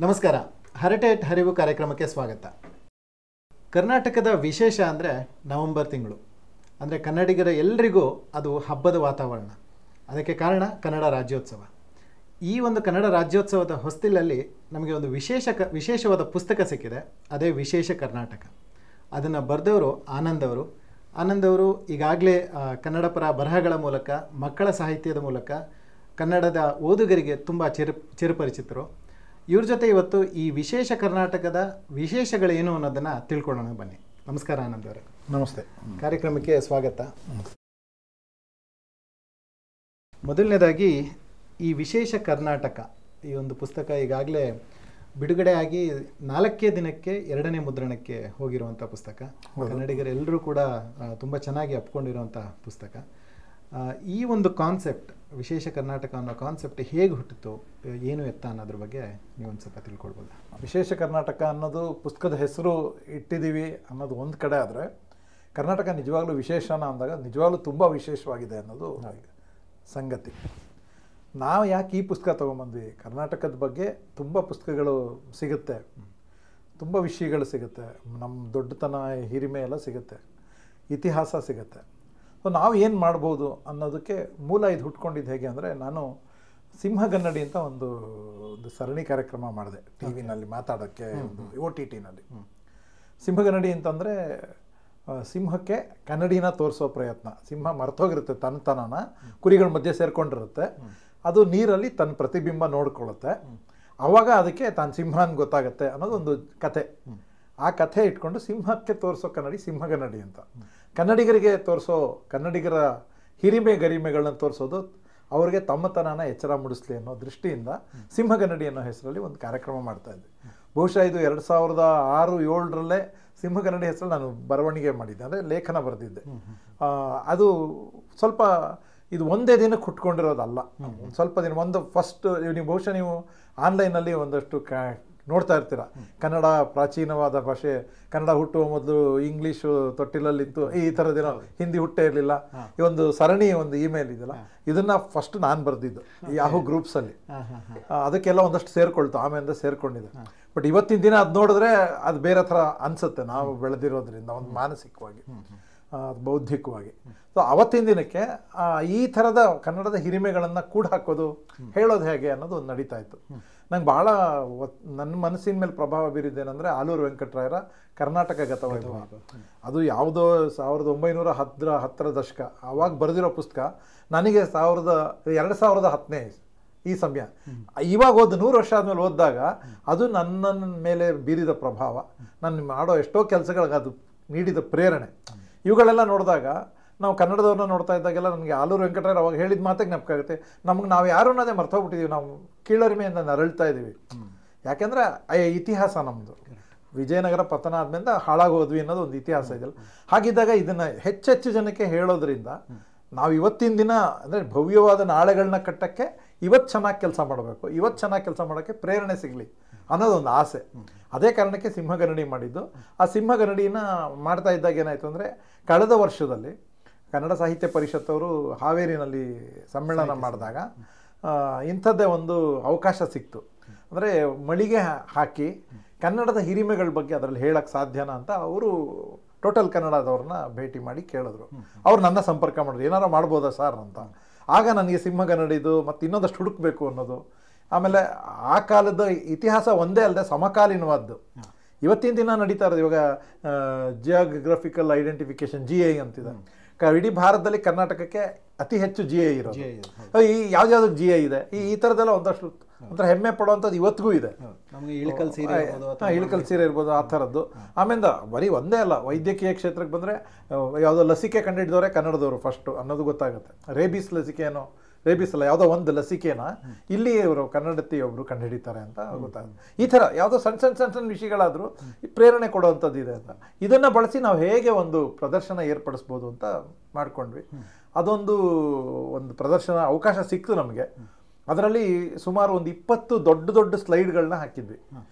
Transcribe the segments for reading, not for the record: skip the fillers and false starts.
ನಮಸ್ಕಾರ. ಹರಟೆ ಹರಿವು ಕಾರ್ಯಕ್ರಮಕ್ಕೆ ಸ್ವಾಗತ. ಕರ್ನಾಟಕದ ವಿಶೇಷ ಅಂದರೆ ನವೆಂಬರ್ ತಿಂಗಳು ಅಂದರೆ ಕನ್ನಡಿಗರ ಎಲ್ರಿಗೂ ಅದು ಹಬ್ಬದ ವಾತಾವರಣ. ಅದಕ್ಕೆ ಕಾರಣ ಕನ್ನಡ ರಾಜ್ಯೋತ್ಸವ. ಈ ಒಂದು ಕನ್ನಡ ರಾಜ್ಯೋತ್ಸವದ ಹೊಸ್ತಿಲಲ್ಲಿ ನಮಗೆ ಒಂದು ವಿಶೇಷವಾದ ಪುಸ್ತಕ ಸಿಕ್ಕಿದೆ. ಅದೇ ವಿಶೇಷ ಕರ್ನಾಟಕ. ಅದನ್ನು ಬರೆದವರು ಆನಂದ್ ಅವರು ಈಗಾಗಲೇ ಕನ್ನಡ ಪರ ಬರಹಗಳ ಮೂಲಕ, ಮಕ್ಕಳ ಸಾಹಿತ್ಯದ ಮೂಲಕ ಕನ್ನಡದ ಓದುಗರಿಗೆ ತುಂಬ ಚಿರಪರಿಚಿತರು. ಇವ್ರ ಜೊತೆ ಇವತ್ತು ಈ ವಿಶೇಷ ಕರ್ನಾಟಕದ ವಿಶೇಷಗಳೇನು ಅನ್ನೋದನ್ನು ತಿಳ್ಕೊಳ್ಳೋಣ ಬನ್ನಿ. ನಮಸ್ಕಾರ ಆನಂದ್ ಅವರೇ. ನಮಸ್ತೆ. ಕಾರ್ಯಕ್ರಮಕ್ಕೆ ಸ್ವಾಗತ. ಮೊದಲನೇದಾಗಿ ಈ ವಿಶೇಷ ಕರ್ನಾಟಕ ಈ ಒಂದು ಪುಸ್ತಕ ಈಗಾಗಲೇ ಬಿಡುಗಡೆಯಾಗಿ 4 ದಿನಕ್ಕೆ 2ನೇ ಮುದ್ರಣಕ್ಕೆ ಹೋಗಿರುವಂಥ ಪುಸ್ತಕ. ಕನ್ನಡಿಗರೆಲ್ಲರೂ ಕೂಡ ತುಂಬ ಚೆನ್ನಾಗಿ ಅಪ್ಕೊಂಡಿರುವಂಥ ಪುಸ್ತಕ. ಈ ಒಂದು ಕಾನ್ಸೆಪ್ಟ್, ವಿಶೇಷ ಕರ್ನಾಟಕ ಅನ್ನೋ ಕಾನ್ಸೆಪ್ಟ್ ಹೇಗೆ ಹುಟ್ಟಿತು, ಏನು ಎತ್ತ ಅನ್ನೋದ್ರ ಬಗ್ಗೆ ನೀವೊಂದು ಸ್ವಲ್ಪ ತಿಳ್ಕೊಳ್ಬೋದು. ವಿಶೇಷ ಕರ್ನಾಟಕ ಅನ್ನೋದು ಪುಸ್ತಕದ ಹೆಸರು ಇಟ್ಟಿದ್ದೀವಿ ಅನ್ನೋದು ಒಂದು ಕಡೆ ಆದರೆ, ಕರ್ನಾಟಕ ನಿಜವಾಗ್ಲೂ ವಿಶೇಷನ ಅಂದಾಗ ನಿಜವಾಗ್ಲೂ ತುಂಬ ವಿಶೇಷವಾಗಿದೆ ಅನ್ನೋದು ಸಂಗತಿ. ನಾವು ಯಾಕೆ ಈ ಪುಸ್ತಕ ತೊಗೊಂಬಂದ್ವಿ? ಕರ್ನಾಟಕದ ಬಗ್ಗೆ ತುಂಬ ಪುಸ್ತಕಗಳು ಸಿಗುತ್ತೆ, ತುಂಬ ವಿಷಯಗಳು ಸಿಗುತ್ತೆ, ನಮ್ಮ ದೊಡ್ಡತನ ಹಿರಿಮೆ ಎಲ್ಲ ಸಿಗುತ್ತೆ, ಇತಿಹಾಸ ಸಿಗುತ್ತೆ. ಸೊ ನಾವು ಏನು ಮಾಡ್ಬೋದು ಅನ್ನೋದಕ್ಕೆ ಮೂಲ ಇದು ಹುಟ್ಕೊಂಡಿದ್ದು ಹೇಗೆ ಅಂದರೆ, ನಾನು ಸಿಂಹಗನ್ನಡಿ ಅಂತ ಒಂದು ಸರಣಿ ಕಾರ್ಯಕ್ರಮ ಮಾಡಿದೆ ಟಿ ವಿನಲ್ಲಿ ಮಾತಾಡೋಕ್ಕೆ, ಒಂದು OTTನಲ್ಲಿ. ಸಿಂಹಗನ್ನಡಿ ಅಂತಂದರೆ ಸಿಂಹಕ್ಕೆ ಕನ್ನಡಿನ ತೋರಿಸೋ ಪ್ರಯತ್ನ. ಸಿಂಹ ಮರ್ತೋಗಿರುತ್ತೆ ತನ್ನತನನ, ಕುರಿಗಳ ಮಧ್ಯೆ ಸೇರ್ಕೊಂಡಿರುತ್ತೆ, ಅದು ನೀರಲ್ಲಿ ತನ್ನ ಪ್ರತಿಬಿಂಬ ನೋಡ್ಕೊಳ್ಳುತ್ತೆ, ಆವಾಗ ಅದಕ್ಕೆ ತಾನು ಸಿಂಹ ಅಂತ ಗೊತ್ತಾಗುತ್ತೆ ಅನ್ನೋದೊಂದು ಕತೆ. ಆ ಕಥೆ ಇಟ್ಕೊಂಡು ಸಿಂಹಕ್ಕೆ ತೋರಿಸೋ ಕನ್ನಡಿ ಸಿಂಹಗನ್ನಡಿ ಅಂತ. ಕನ್ನಡಿಗರಿಗೆ ತೋರಿಸೋ, ಕನ್ನಡಿಗರ ಹಿರಿಮೆ ಗರಿಮೆಗಳನ್ನ ತೋರಿಸೋದು ಅವ್ರಿಗೆ ತಮ್ಮತನನ ಎಚ್ಚರ ಮೂಡಿಸ್ಲಿ ಅನ್ನೋ ದೃಷ್ಟಿಯಿಂದ ಸಿಂಹಗನ್ನಡಿ ಅನ್ನೋ ಹೆಸರಲ್ಲಿ ಒಂದು ಕಾರ್ಯಕ್ರಮ ಮಾಡ್ತಾಯಿದ್ದೆ. ಬಹುಶಃ ಇದು 2006-07 ಸಿಂಹಗನ್ನಡಿ ಹೆಸರಲ್ಲಿ ನಾನು ಬರವಣಿಗೆ ಮಾಡಿದ್ದೆ, ಅಂದರೆ ಲೇಖನ ಬರೆದಿದ್ದೆ. ಅದು ಸ್ವಲ್ಪ ಇದು ಒಂದೇ ದಿನಕ್ಕೆ ಹುಟ್ಕೊಂಡಿರೋದಲ್ಲ, ಸ್ವಲ್ಪ ದಿನ ಒಂದು ಫಸ್ಟ್ ನೀವು ಬಹುಶಃ ನೀವು ಆನ್ಲೈನಲ್ಲಿ ಒಂದಷ್ಟು ನೋಡ್ತಾ ಇರ್ತೀರ. ಕನ್ನಡ ಪ್ರಾಚೀನವಾದ ಭಾಷೆ, ಕನ್ನಡ ಹುಟ್ಟುವ ಮೊದಲು ಇಂಗ್ಲೀಷು ತೊಟ್ಟಿಲಲ್ಲಿತ್ತು, ಈ ಥರದ್ದೇನೋ ಹಿಂದಿ ಹುಟ್ಟೇ ಇರಲಿಲ್ಲ, ಈ ಒಂದು ಸರಣಿ ಒಂದು ಇಮೇಲ್ ಇದೆಯಲ್ಲ, ಇದನ್ನು ಫಸ್ಟ್ ನಾನು ಬರೆದಿದ್ದು ಯಾಹೂ ಗ್ರೂಪ್ಸಲ್ಲಿ. ಅದಕ್ಕೆಲ್ಲ ಒಂದಷ್ಟು ಸೇರ್ಕೊಳ್ತು, ಆಮೇಲೆ ಸೇರ್ಕೊಂಡಿದೆ. ಬಟ್ ಇವತ್ತಿನ ದಿನ ಅದು ನೋಡಿದ್ರೆ ಅದು ಬೇರೆ ಥರ ಅನಿಸುತ್ತೆ, ನಾವು ಬೆಳೆದಿರೋದ್ರಿಂದ ಒಂದು ಮಾನಸಿಕವಾಗಿ, ಬೌದ್ಧಿಕವಾಗಿ. ಸೊ ಅವತ್ತಿನ ದಿನಕ್ಕೆ ಈ ಥರದ ಕನ್ನಡದ ಹಿರಿಮೆಗಳನ್ನು ಕೂಡ ಹಾಕೋದು, ಹೇಳೋದು ಹೇಗೆ ಅನ್ನೋದು ಒಂದು ನಡೀತಾ ಇತ್ತು. ನಂಗೆ ಭಾಳ ನನ್ನ ಮನಸ್ಸಿನ ಮೇಲೆ ಪ್ರಭಾವ ಬೀರಿದ್ದೇನೆಂದರೆ ಆಲೂರು ವೆಂಕಟರಾಯರ ಕರ್ನಾಟಕ ಗತವೈಭವ. ಅದು ಯಾವುದೋ 1910 ದಶಕ ಆವಾಗ ಬರೆದಿರೋ ಪುಸ್ತಕ. ನನಗೆ 2010ನೇ ಈ ಸಮಯ, ಇವಾಗ 100 ವರ್ಷ ಆದಮೇಲೆ ಓದಿದಾಗ ಅದು ನನ್ನ ಮೇಲೆ ಬೀರಿದ ಪ್ರಭಾವ, ನಾನು ಮಾಡೋ ಎಷ್ಟೋ ಕೆಲಸಗಳಿಗೆ ಅದು ನೀಡಿದ ಪ್ರೇರಣೆ, ಇವುಗಳೆಲ್ಲ ನೋಡಿದಾಗ, ನಾವು ಕನ್ನಡದವ್ರನ್ನ ನೋಡ್ತಾ ಇದ್ದಾಗೆಲ್ಲ ನನಗೆ ಆಲೂರು ವೆಂಕಟರಾಯರು ಅವಾಗ ಹೇಳಿದ ಮಾತಿಗೆ ನೆನಪಾಗುತ್ತೆ. ನಾವು ಯಾರು ಅನ್ನೋದೇ ಮರ್ತೋಗ್ಬಿಟ್ಟಿದ್ದೀವಿ, ನಾವು ಕೀಳರಿಮೆಯಿಂದ ನರಳ್ತಾ ಇದ್ದೀವಿ. ಯಾಕೆಂದರೆ ಇತಿಹಾಸ ನಮ್ಮದು ವಿಜಯನಗರ ಪತನ ಆದಮೇಲೆ ಹಾಳಾಗೋದ್ವಿ ಅನ್ನೋದು ಒಂದು ಇತಿಹಾಸ ಇದೆಯಲ್ಲ. ಹಾಗಿದ್ದಾಗ ಇದನ್ನು ಹೆಚ್ಚೆಚ್ಚು ಜನಕ್ಕೆ ಹೇಳೋದ್ರಿಂದ ನಾವು ಇವತ್ತಿನ ದಿನ ಅಂದರೆ ಭವ್ಯವಾದ ನಾಳೆಗಳನ್ನ ಕಟ್ಟಕ್ಕೆ ಇವತ್ತು ಚೆನ್ನಾಗಿ ಕೆಲಸ ಮಾಡಬೇಕು, ಇವತ್ತು ಚೆನ್ನಾಗಿ ಕೆಲಸ ಮಾಡೋಕ್ಕೆ ಪ್ರೇರಣೆ ಸಿಗಲಿ ಅನ್ನೋದೊಂದು ಆಸೆ. ಅದೇ ಕಾರಣಕ್ಕೆ ಸಿಂಹಗನ್ನಡಿ ಮಾಡಿದ್ದು. ಆ ಸಿಂಹಗನ್ನಡಿನ ಮಾಡ್ತಾ ಇದ್ದಾಗ ಏನಾಯಿತು ಅಂದರೆ, ಕಳೆದ ವರ್ಷದಲ್ಲಿ ಕನ್ನಡ ಸಾಹಿತ್ಯ ಪರಿಷತ್ತವರು ಹಾವೇರಿನಲ್ಲಿ ಸಮ್ಮೇಳನ ಮಾಡಿದಾಗ ಇಂಥದ್ದೇ ಒಂದು ಅವಕಾಶ ಸಿಕ್ತು. ಅಂದರೆ ಮಳಿಗೆ ಹಾಕಿ ಕನ್ನಡದ ಹಿರಿಮೆಗಳ ಬಗ್ಗೆ ಅದರಲ್ಲಿ ಹೇಳಕ್ಕೆ ಸಾಧ್ಯನಾ ಅಂತ ಅವರು ಟೋಟಲ್ ಕನ್ನಡದವ್ರನ್ನ ಭೇಟಿ ಮಾಡಿ ಕೇಳಿದ್ರು. ಅವ್ರು ನನ್ನ ಸಂಪರ್ಕ ಮಾಡಿದ್ರು, ಏನಾರು ಮಾಡ್ಬೋದಾ ಸರ್ ಅಂತ. ಆಗ ನನಗೆ ಸಿಂಹಗನ್ನಡಿದು ಮತ್ತು ಇನ್ನೊಂದಷ್ಟು ಹುಡುಕಬೇಕು ಅನ್ನೋದು. ಆಮೇಲೆ ಆ ಕಾಲದ ಇತಿಹಾಸ ಒಂದೇ ಅಲ್ಲದೆ ಸಮಕಾಲೀನವಾದ್ದು, ಇವತ್ತಿನ ದಿನ ನಡೀತಾ ಇರೋದು. ಇವಾಗ ಜಿಯೋಗ್ರಫಿಕಲ್ ಐಡೆಂಟಿಫಿಕೇಶನ್ GI ಅಂತಿದೆ. ಇಡೀ ಭಾರತದಲ್ಲಿ ಕರ್ನಾಟಕಕ್ಕೆ ಅತಿ ಹೆಚ್ಚು GI ಇರೋದು. ಈ ಯಾವ್ದಾವ್ದು GI ಇದೆ, ಈ ಥರದ್ದೆಲ್ಲ ಒಂದಷ್ಟು ಒಂಥರ ಹೆಮ್ಮೆ ಪಡುವಂಥದ್ದು ಇವತ್ತಿಗೂ ಇದೆ. ಇಳಕಲ್ ಸೀರೆ ಇರ್ಬೋದು, ಆ ಥರದ್ದು. ಆಮೇಲೆ ಬರೀ ಒಂದೇ ಅಲ್ಲ, ವೈದ್ಯಕೀಯ ಕ್ಷೇತ್ರಕ್ಕೆ ಬಂದರೆ ಯಾವುದೋ ಲಸಿಕೆ ಕಂಡುಹಿಡಿದವರೇ ಕನ್ನಡದವರು ಫಸ್ಟು ಅನ್ನೋದು ಗೊತ್ತಾಗುತ್ತೆ. ರೇಬಿಸ್ ಲಸಿಕೆನೋ, ರೇಬಿಸ್ ಅಲ್ಲ, ಯಾವುದೋ ಒಂದು ಲಸಿಕೆನ ಇಲ್ಲಿ ಇವರು ಕನ್ನಡತಿಯೊಬ್ಬರು ಕಂಡುಹಿಡಿತಾರೆ ಅಂತ ಗೊತ್ತಾಗುತ್ತೆ. ಈ ಥರ ಯಾವುದೋ ಸಣ್ಣ ವಿಷಯಗಳಾದರೂ ಪ್ರೇರಣೆ ಕೊಡುವಂಥದ್ದು ಇದೆ ಅಂತ. ಇದನ್ನು ಬಳಸಿ ನಾವು ಹೇಗೆ ಒಂದು ಪ್ರದರ್ಶನ ಏರ್ಪಡಿಸ್ಬೋದು ಅಂತ ಮಾಡ್ಕೊಂಡ್ವಿ. ಅದೊಂದು ಪ್ರದರ್ಶನ ಅವಕಾಶ ಸಿಕ್ತು ನಮಗೆ. ಅದರಲ್ಲಿ ಸುಮಾರು ಒಂದು 20 ದೊಡ್ಡ ಸ್ಲೈಡ್ಗಳನ್ನ ಹಾಕಿದ್ವಿ,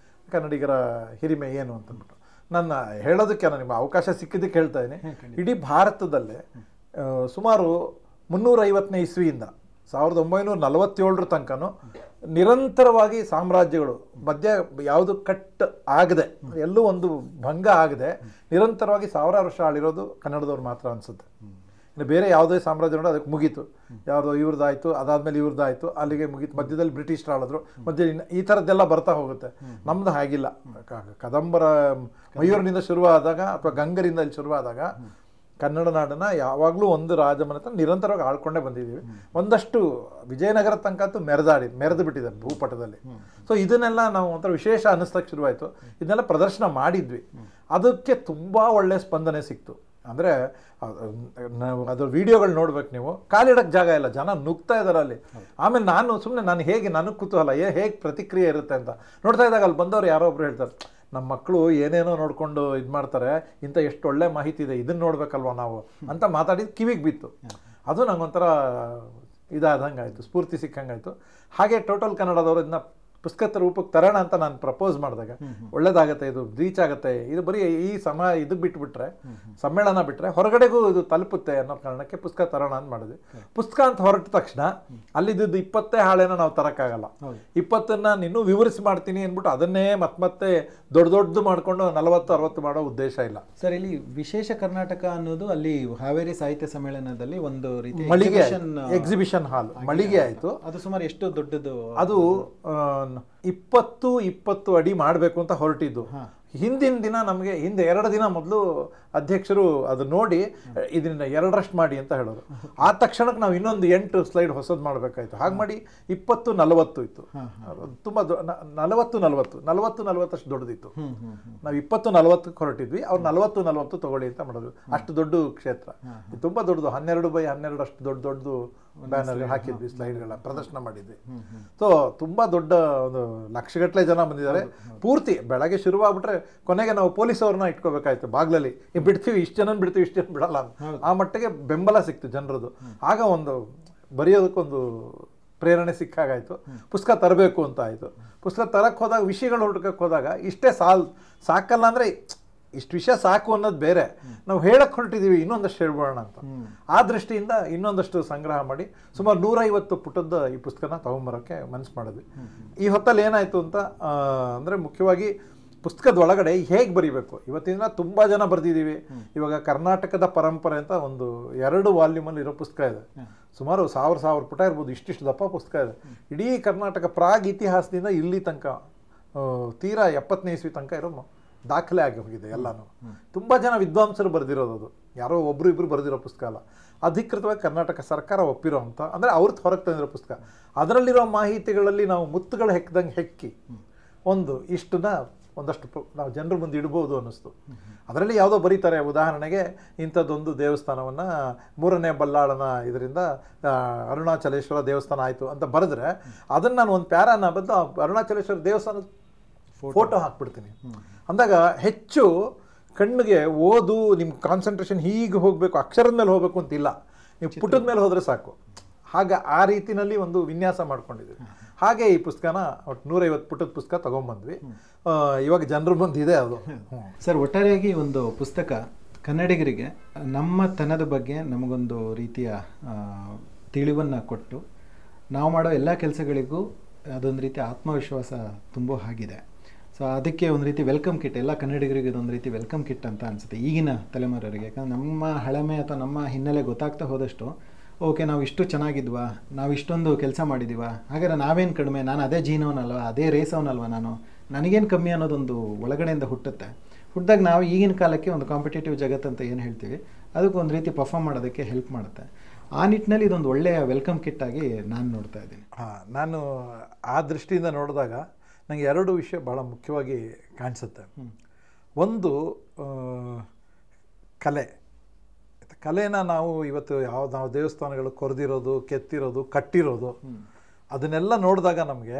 ಕನ್ನಡಿಗರ ಹಿರಿಮೆ ಏನು ಅಂತಂದ್ಬಿಟ್ಟು. ನನ್ನ ಹೇಳೋದಕ್ಕೆ ನಾನು ನಿಮಗೆ ಅವಕಾಶ ಸಿಕ್ಕಿದ್ದಕ್ಕೆ ಹೇಳ್ತಾ ಇದ್ದೀನಿ. ಇಡೀ ಭಾರತದಲ್ಲೇ ಸುಮಾರು 350ನೇ ಇಸ್ವಿಯಿಂದ 1947 ತನಕನೂ ನಿರಂತರವಾಗಿ ಸಾಮ್ರಾಜ್ಯಗಳು ಮಧ್ಯ ಯಾವುದು ಕಟ್ ಆಗದೆ ಎಲ್ಲೂ ಒಂದು ಭಂಗ ಆಗದೆ ನಿರಂತರವಾಗಿ ಸಾವಿರಾರು ವರ್ಷ ಆಳಿರೋದು ಕನ್ನಡದವ್ರು ಮಾತ್ರ ಅನಿಸುತ್ತೆ. ಇನ್ನು ಬೇರೆ ಯಾವುದೇ ಸಾಮ್ರಾಜ್ಯ ನೋಡೋ ಅದಕ್ಕೆ ಮುಗೀತು, ಯಾವುದೋ ಇವ್ರದ್ದಾಯಿತು, ಅದಾದಮೇಲೆ ಇವ್ರದ್ದಾಯಿತು, ಅಲ್ಲಿಗೆ ಮುಗೀತು. ಮಧ್ಯದಲ್ಲಿ ಬ್ರಿಟಿಷರು ಆಳಿದ್ರು, ಮಧ್ಯ ಈ ಥರದ್ದೆಲ್ಲ ಬರ್ತಾ ಹೋಗುತ್ತೆ. ನಮ್ಮದು ಹಾಗಿಲ್ಲ. ಕದಂಬರ ಮಯೂರಿನಿಂದ ಶುರುವಾದಾಗ ಅಥವಾ ಗಂಗರಿಂದ ಇಲ್ಲಿ ಶುರುವಾದಾಗ ಕನ್ನಡ ನಾಡನ್ನ ಯಾವಾಗಲೂ ಒಂದು ರಾಜಮನೆತನ ನಿರಂತರವಾಗಿ ಆಳ್ಕೊಂಡೇ ಬಂದಿದ್ದೀವಿ. ಒಂದಷ್ಟು ವಿಜಯನಗರ ತನಕ ಅಂತೂ ಮೆರೆದು ಬಿಟ್ಟಿದ್ದಾರೆ ಭೂಪಟದಲ್ಲಿ. ಸೊ ಇದನ್ನೆಲ್ಲ ನಾವು ಒಂಥರ ವಿಶೇಷ ಅನ್ನಿಸ್ತಕ್ಕೆ ಶುರುವಾಯಿತು. ಇದನ್ನೆಲ್ಲ ಪ್ರದರ್ಶನ ಮಾಡಿದ್ವಿ. ಅದಕ್ಕೆ ತುಂಬ ಒಳ್ಳೆಯ ಸ್ಪಂದನೆ ಸಿಕ್ತು. ಅಂದರೆ ಅದ್ರ ವಿಡಿಯೋಗಳು ನೋಡ್ಬೇಕು ನೀವು, ಕಾಲಿಡಕ್ಕೆ ಜಾಗ ಇಲ್ಲ, ಜನ ನುಗ್ತಾ ಇದ್ದಾರೆ ಅಲ್ಲಿ. ಆಮೇಲೆ ನಾನು ಹೇಗೆ ನನಗೆ ಕುತೂಹಲ ಹೇಗೆ ಪ್ರತಿಕ್ರಿಯೆ ಇರುತ್ತೆ ಅಂತ ನೋಡ್ತಾ ಇದ್ದಾಗ ಅಲ್ಲಿ ಬಂದವರು ಯಾರೋ ಒಬ್ರು ಹೇಳ್ತಾರೆ, ನಮ್ಮ ಮಕ್ಕಳು ಏನೇನೋ ನೋಡ್ಕೊಂಡು ಇದು ಮಾಡ್ತಾರೆ, ಇಂಥ ಎಷ್ಟು ಒಳ್ಳೆ ಮಾಹಿತಿ ಇದೆ, ಇದನ್ನು ನೋಡ್ಬೇಕಲ್ವ ನಾವು ಅಂತ ಮಾತಾಡಿದ್ದು ಕಿವಿಗೆ ಬಿತ್ತು. ಅದು ನಂಗೊಂಥರ ಇದಾದಂಗೆ ಆಯಿತು, ಸ್ಫೂರ್ತಿ ಸಿಕ್ಕಂಗಾಯಿತು. ಹಾಗೆ ಟೋಟಲ್ ಕನ್ನಡದವರು ಇದನ್ನ ಪುಸ್ತಕದ ರೂಪಕ್ಕೆ ತರೋಣ ಅಂತ ನಾನು ಪ್ರಪೋಸ್ ಮಾಡಿದಾಗ ಒಳ್ಳೇದಾಗತ್ತೆ, ಇದು ರೀಚ್ ಆಗುತ್ತೆ, ಇದು ಬರೀ ಈ ಇದು ಬಿಟ್ಬಿಟ್ರೆ ಸಮ್ಮೇಳನ ಬಿಟ್ಟರೆ ಹೊರಗಡೆಗೂ ಇದು ತಲುಪುತ್ತೆ ಅನ್ನೋ ಕಾರಣಕ್ಕೆ ಪುಸ್ತಕ ತರೋಣ ಅಂತ ಮಾಡಿದ್ವಿ. ಪುಸ್ತಕ ಅಂತ ಹೊರಟ ತಕ್ಷಣ ಅಲ್ಲಿದ್ದು 20 ಹಾಳೆನ ನಾವು ತರೋಕ್ಕಾಗಲ್ಲ. 20ನ್ನ ಇನ್ನೂ ವಿವರಿಸಿ ಮಾಡ್ತೀನಿ ಅಂದ್ಬಿಟ್ಟು ಅದನ್ನೇ ಮತ್ತೆ ದೊಡ್ಡದು ಮಾಡಿಕೊಂಡು 40-60 ಮಾಡೋ ಉದ್ದೇಶ ಇಲ್ಲ ಸರ್. ಇಲ್ಲಿ ವಿಶೇಷ ಕರ್ನಾಟಕ ಅನ್ನೋದು ಅಲ್ಲಿ ಹಾವೇರಿ ಸಾಹಿತ್ಯ ಸಮ್ಮೇಳನದಲ್ಲಿ ಒಂದು ರೀತಿ ಮಳಿಗೆ ಎಕ್ಸಿಬಿಷನ್ ಹಾಲ್ ಮಳಿಗೆ ಆಯಿತು. ಅದು ಸುಮಾರು ಎಷ್ಟು ದೊಡ್ಡದು? ಅದು 20 ಅಡಿ ಮಾಡಬೇಕು ಅಂತ ಹೊರಟಿದ್ದು. ಹಿಂದಿನ ದಿನ ನಮಗೆ ಹಿಂದೆ 2 ದಿನ ಮೊದಲು ಅಧ್ಯಕ್ಷರು ಅದು ನೋಡಿ ಇದನ್ನ 2ರಷ್ಟು ಮಾಡಿ ಅಂತ ಹೇಳೋರು. ಆ ತಕ್ಷಣಕ್ಕೆ ನಾವು ಇನ್ನೊಂದು 8 ಸ್ಲೈಡ್ ಹೊಸದು ಮಾಡಬೇಕಾಯ್ತು. ಹಾಗೆ ಮಾಡಿ 20-40 ಇತ್ತು. ತುಂಬ 40-40 ಅಷ್ಟು ದೊಡ್ಡದಿತ್ತು. ನಾವು 20-40ಕ್ಕೆ ಹೊರಟಿದ್ವಿ, ಅವ್ರು 40-40 ತಗೊಳ್ಳಿ ಅಂತ ಮಾಡಿದ್ರು. ಅಷ್ಟು ದೊಡ್ಡ ಕ್ಷೇತ್ರ, ತುಂಬ ದೊಡ್ಡದು, 12x12 ಅಷ್ಟು ದೊಡ್ಡದು ಬ್ಯಾನರ್ ಹಾಕಿದ್ವಿ, ಸ್ಲೈಡ್ಗಳ ಪ್ರದರ್ಶನ ಮಾಡಿದ್ವಿ. ಸೊ ತುಂಬ ದೊಡ್ಡ ಒಂದು ಲಕ್ಷಗಟ್ಟಲೆ ಜನ ಬಂದಿದ್ದಾರೆ. ಪೂರ್ತಿ ಬೆಳಗ್ಗೆ ಶುರುವಾಗ್ಬಿಟ್ರೆ ಕೊನೆಗೆ ನಾವು ಪೊಲೀಸ್ ಅವ್ರನ್ನ ಇಟ್ಕೋಬೇಕಾಯ್ತು ಬಾಗ್ಲಲ್ಲಿ. ಬಿಡ್ತೀವಿ, ಇಷ್ಟು ಜನ ಬಿಡ್ತೀವಿ, ಇಷ್ಟು ಜನ ಬಿಡಲ್ಲ ಅಂತ. ಆ ಮಟ್ಟಿಗೆ ಬೆಂಬಲ ಸಿಕ್ತು ಜನರದು. ಆಗ ಒಂದು ಬರೆಯೋದಕ್ಕೊಂದು ಪ್ರೇರಣೆ ಸಿಕ್ಕಾಗಾಯಿತು. ಪುಸ್ತಕ ತರಬೇಕು ಅಂತ ಆಯಿತು. ಪುಸ್ತಕ ತರಕ್ಕೆ ಹೋದಾಗ, ವಿಷಯಗಳು ಹುಡುಕಕ್ಕೆ ಹೋದಾಗ ಇಷ್ಟೇ ಸಾಕಲ್ಲ ಅಂದರೆ ಇಷ್ಟು ವಿಷಯ ಸಾಕು ಅನ್ನೋದು ಬೇರೆ, ನಾವು ಹೇಳಕ್ಕೆ ಹೊರಟಿದ್ದೀವಿ, ಇನ್ನೊಂದಷ್ಟು ಹೇಳ್ಬೋಣ ಅಂತ. ಆ ದೃಷ್ಟಿಯಿಂದ ಇನ್ನೊಂದಷ್ಟು ಸಂಗ್ರಹ ಮಾಡಿ ಸುಮಾರು 150 ಪುಟದ ಈ ಪುಸ್ತಕನ ತೊಗೊಂಬರೋಕ್ಕೆ ಮನಸ್ಸು ಮಾಡಿದ್ವಿ. ಈ ಹೊತ್ತಲ್ಲಿ ಏನಾಯಿತು ಅಂತ ಅಂದರೆ ಮುಖ್ಯವಾಗಿ ಪುಸ್ತಕದ ಒಳಗಡೆ ಹೇಗೆ ಬರೀಬೇಕು. ಇವತ್ತಿನ ತುಂಬ ಜನ ಬರೆದಿದ್ದೀವಿ. ಇವಾಗ ಕರ್ನಾಟಕದ ಪರಂಪರೆ ಅಂತ ಒಂದು 2 ವಾಲ್ಯೂಮಲ್ಲಿ ಇರೋ ಪುಸ್ತಕ ಇದೆ. ಸುಮಾರು 1000 ಪುಟ ಇರ್ಬೋದು, ಇಷ್ಟಿಷ್ಟು ದಪ್ಪ ಪುಸ್ತಕ ಇದೆ. ಇಡೀ ಕರ್ನಾಟಕ ಪ್ರಾಗ್ ಇತಿಹಾಸದಿಂದ ಇಲ್ಲಿ ತನಕ ತೀರಾ 70ನೇ ಇಸ್ವಿ ತನಕ ಇರೋ ದಾಖಲೆ ಆಗಿ ಹೋಗಿದೆ ಎಲ್ಲನೂ. ತುಂಬ ಜನ ವಿದ್ವಾಂಸರು ಬರೆದಿರೋದು. ಅದು ಯಾರೋ ಇಬ್ಬರು ಬರೆದಿರೋ ಪುಸ್ತಕ ಅಲ್ಲ, ಅಧಿಕೃತವಾಗಿ ಕರ್ನಾಟಕ ಸರ್ಕಾರ ಒಪ್ಪಿರೋ ಅಂತ, ಅಂದರೆ ಅವ್ರದ್ದು ಹೊರಗೆ ತಂದಿರೋ ಪುಸ್ತಕ. ಅದರಲ್ಲಿರೋ ಮಾಹಿತಿಗಳಲ್ಲಿ ನಾವು ಮುತ್ತುಗಳು ಹೆಕ್ಕಿ ಇಷ್ಟನ್ನ ಒಂದಷ್ಟು ನಾವು ಜನರ ಮುಂದೆ ಇಡ್ಬೋದು ಅನ್ನಿಸ್ತು. ಅದರಲ್ಲಿ ಯಾವುದೋ ಬರೀತಾರೆ, ಉದಾಹರಣೆಗೆ ಇಂಥದ್ದೊಂದು ದೇವಸ್ಥಾನವನ್ನು 3ನೇ ಬಲ್ಲಾಳನ ಇದರಿಂದ ಅರುಣಾಚಲೇಶ್ವರ ದೇವಸ್ಥಾನ ಆಯಿತು ಅಂತ ಬರೆದ್ರೆ ಅದನ್ನು ನಾನು ಒಂದು ಪ್ಯಾರಾನ ಬಂದು ಅರುಣಾಚಲೇಶ್ವರ ದೇವಸ್ಥಾನದ ಫೋಟೋ ಹಾಕ್ಬಿಡ್ತೀನಿ. ಅಂದಾಗ ಹೆಚ್ಚು ಕಣ್ಣಿಗೆ ನಿಮ್ಮ ಕಾನ್ಸಂಟ್ರೇಷನ್ ಹೀಗೆ ಹೋಗಬೇಕು, ಅಕ್ಷರದ ಮೇಲೆ ಹೋಗಬೇಕು ಅಂತಿಲ್ಲ, ನೀವು ಪುಟದ ಮೇಲೆ ಹೋದರೆ ಸಾಕು. ಹಾಗೆ ಆ ರೀತಿಯಲ್ಲಿ ಒಂದು ವಿನ್ಯಾಸ ಮಾಡ್ಕೊಂಡಿದ್ದೀವಿ. ಹಾಗೆ ಈ ಪುಸ್ತಕನ 150 ಪುಟದ ಪುಸ್ತಕ ತೊಗೊಂಬಂದ್ವಿ. ಇವಾಗ ಜನರ ಬಂದಿದೆ ಅದು. ಸರ್, ಒಟ್ಟಾರೆಯಾಗಿ ಒಂದು ಪುಸ್ತಕ ಕನ್ನಡಿಗರಿಗೆ ನಮ್ಮ ತನದ ಬಗ್ಗೆ ನಮಗೊಂದು ರೀತಿಯ ತಿಳಿವನ್ನು ಕೊಟ್ಟು ನಾವು ಮಾಡೋ ಎಲ್ಲ ಕೆಲಸಗಳಿಗೂ ಅದೊಂದು ರೀತಿ ಆತ್ಮವಿಶ್ವಾಸ ತುಂಬೋ ಹಾಗಿದೆ. ಸೊ ಅದಕ್ಕೆ ಒಂದು ರೀತಿ ವೆಲ್ಕಮ್ ಕಿಟ್, ಎಲ್ಲ ಕನ್ನಡಿಗರಿಗೆ ಇದೊಂದು ರೀತಿ ವೆಲ್ಕಮ್ ಕಿಟ್ ಅಂತ ಅನಿಸುತ್ತೆ ಈಗಿನ ತಲೆಮಾರವರಿಗೆ. ಯಾಕಂದರೆ ನಮ್ಮ ಹಳಮೆ ಅಥವಾ ನಮ್ಮ ಹಿನ್ನೆಲೆ ಗೊತ್ತಾಗ್ತಾ ಹೋದಷ್ಟು ಓಕೆ ನಾವು ಇಷ್ಟು ಚೆನ್ನಾಗಿದ್ವಾ, ನಾವು ಇಷ್ಟೊಂದು ಕೆಲಸ ಮಾಡಿದ್ದೀವಾ, ಹಾಗಾದ್ರೆ ನಾವೇನು ಕಡಿಮೆ, ನಾನು ಅದೇ ಜೀನವನಲ್ವ, ಅದೇ ರೇಸವನಲ್ವ, ನನಗೇನು ಕಮ್ಮಿ ಅನ್ನೋದೊಂದು ಒಳಗಡೆಯಿಂದ ಹುಟ್ಟುತ್ತೆ. ಹುಟ್ಟಿದಾಗ ನಾವು ಈಗಿನ ಕಾಲಕ್ಕೆ ಒಂದು ಕಾಂಪಿಟೇಟಿವ್ ಜಗತ್ತಂತ ಏನು ಹೇಳ್ತೀವಿ ಅದಕ್ಕೆ ಒಂದು ರೀತಿ ಪರ್ಫಾರ್ಮ್ ಮಾಡೋದಕ್ಕೆ ಹೆಲ್ಪ್ ಮಾಡುತ್ತೆ. ಆ ನಿಟ್ಟಿನಲ್ಲಿ ಇದೊಂದು ಒಳ್ಳೆಯ ವೆಲ್ಕಮ್ ಕಿಟ್ ಆಗಿ ನಾನು ನೋಡ್ತಾ ಇದ್ದೀನಿ. ನಾನು ಆ ದೃಷ್ಟಿಯಿಂದ ನೋಡಿದಾಗ ನನಗೆ 2 ವಿಷಯ ಭಾಳ ಮುಖ್ಯವಾಗಿ ಕಾಣಿಸುತ್ತೆ. ಒಂದು ಕಲೆನ ನಾವು ಇವತ್ತು ನಾವು ದೇವಸ್ಥಾನಗಳು ಕೊರೆದಿರೋದು, ಕೆತ್ತಿರೋದು, ಕಟ್ಟಿರೋದು ಅದನ್ನೆಲ್ಲ ನೋಡಿದಾಗ ನಮಗೆ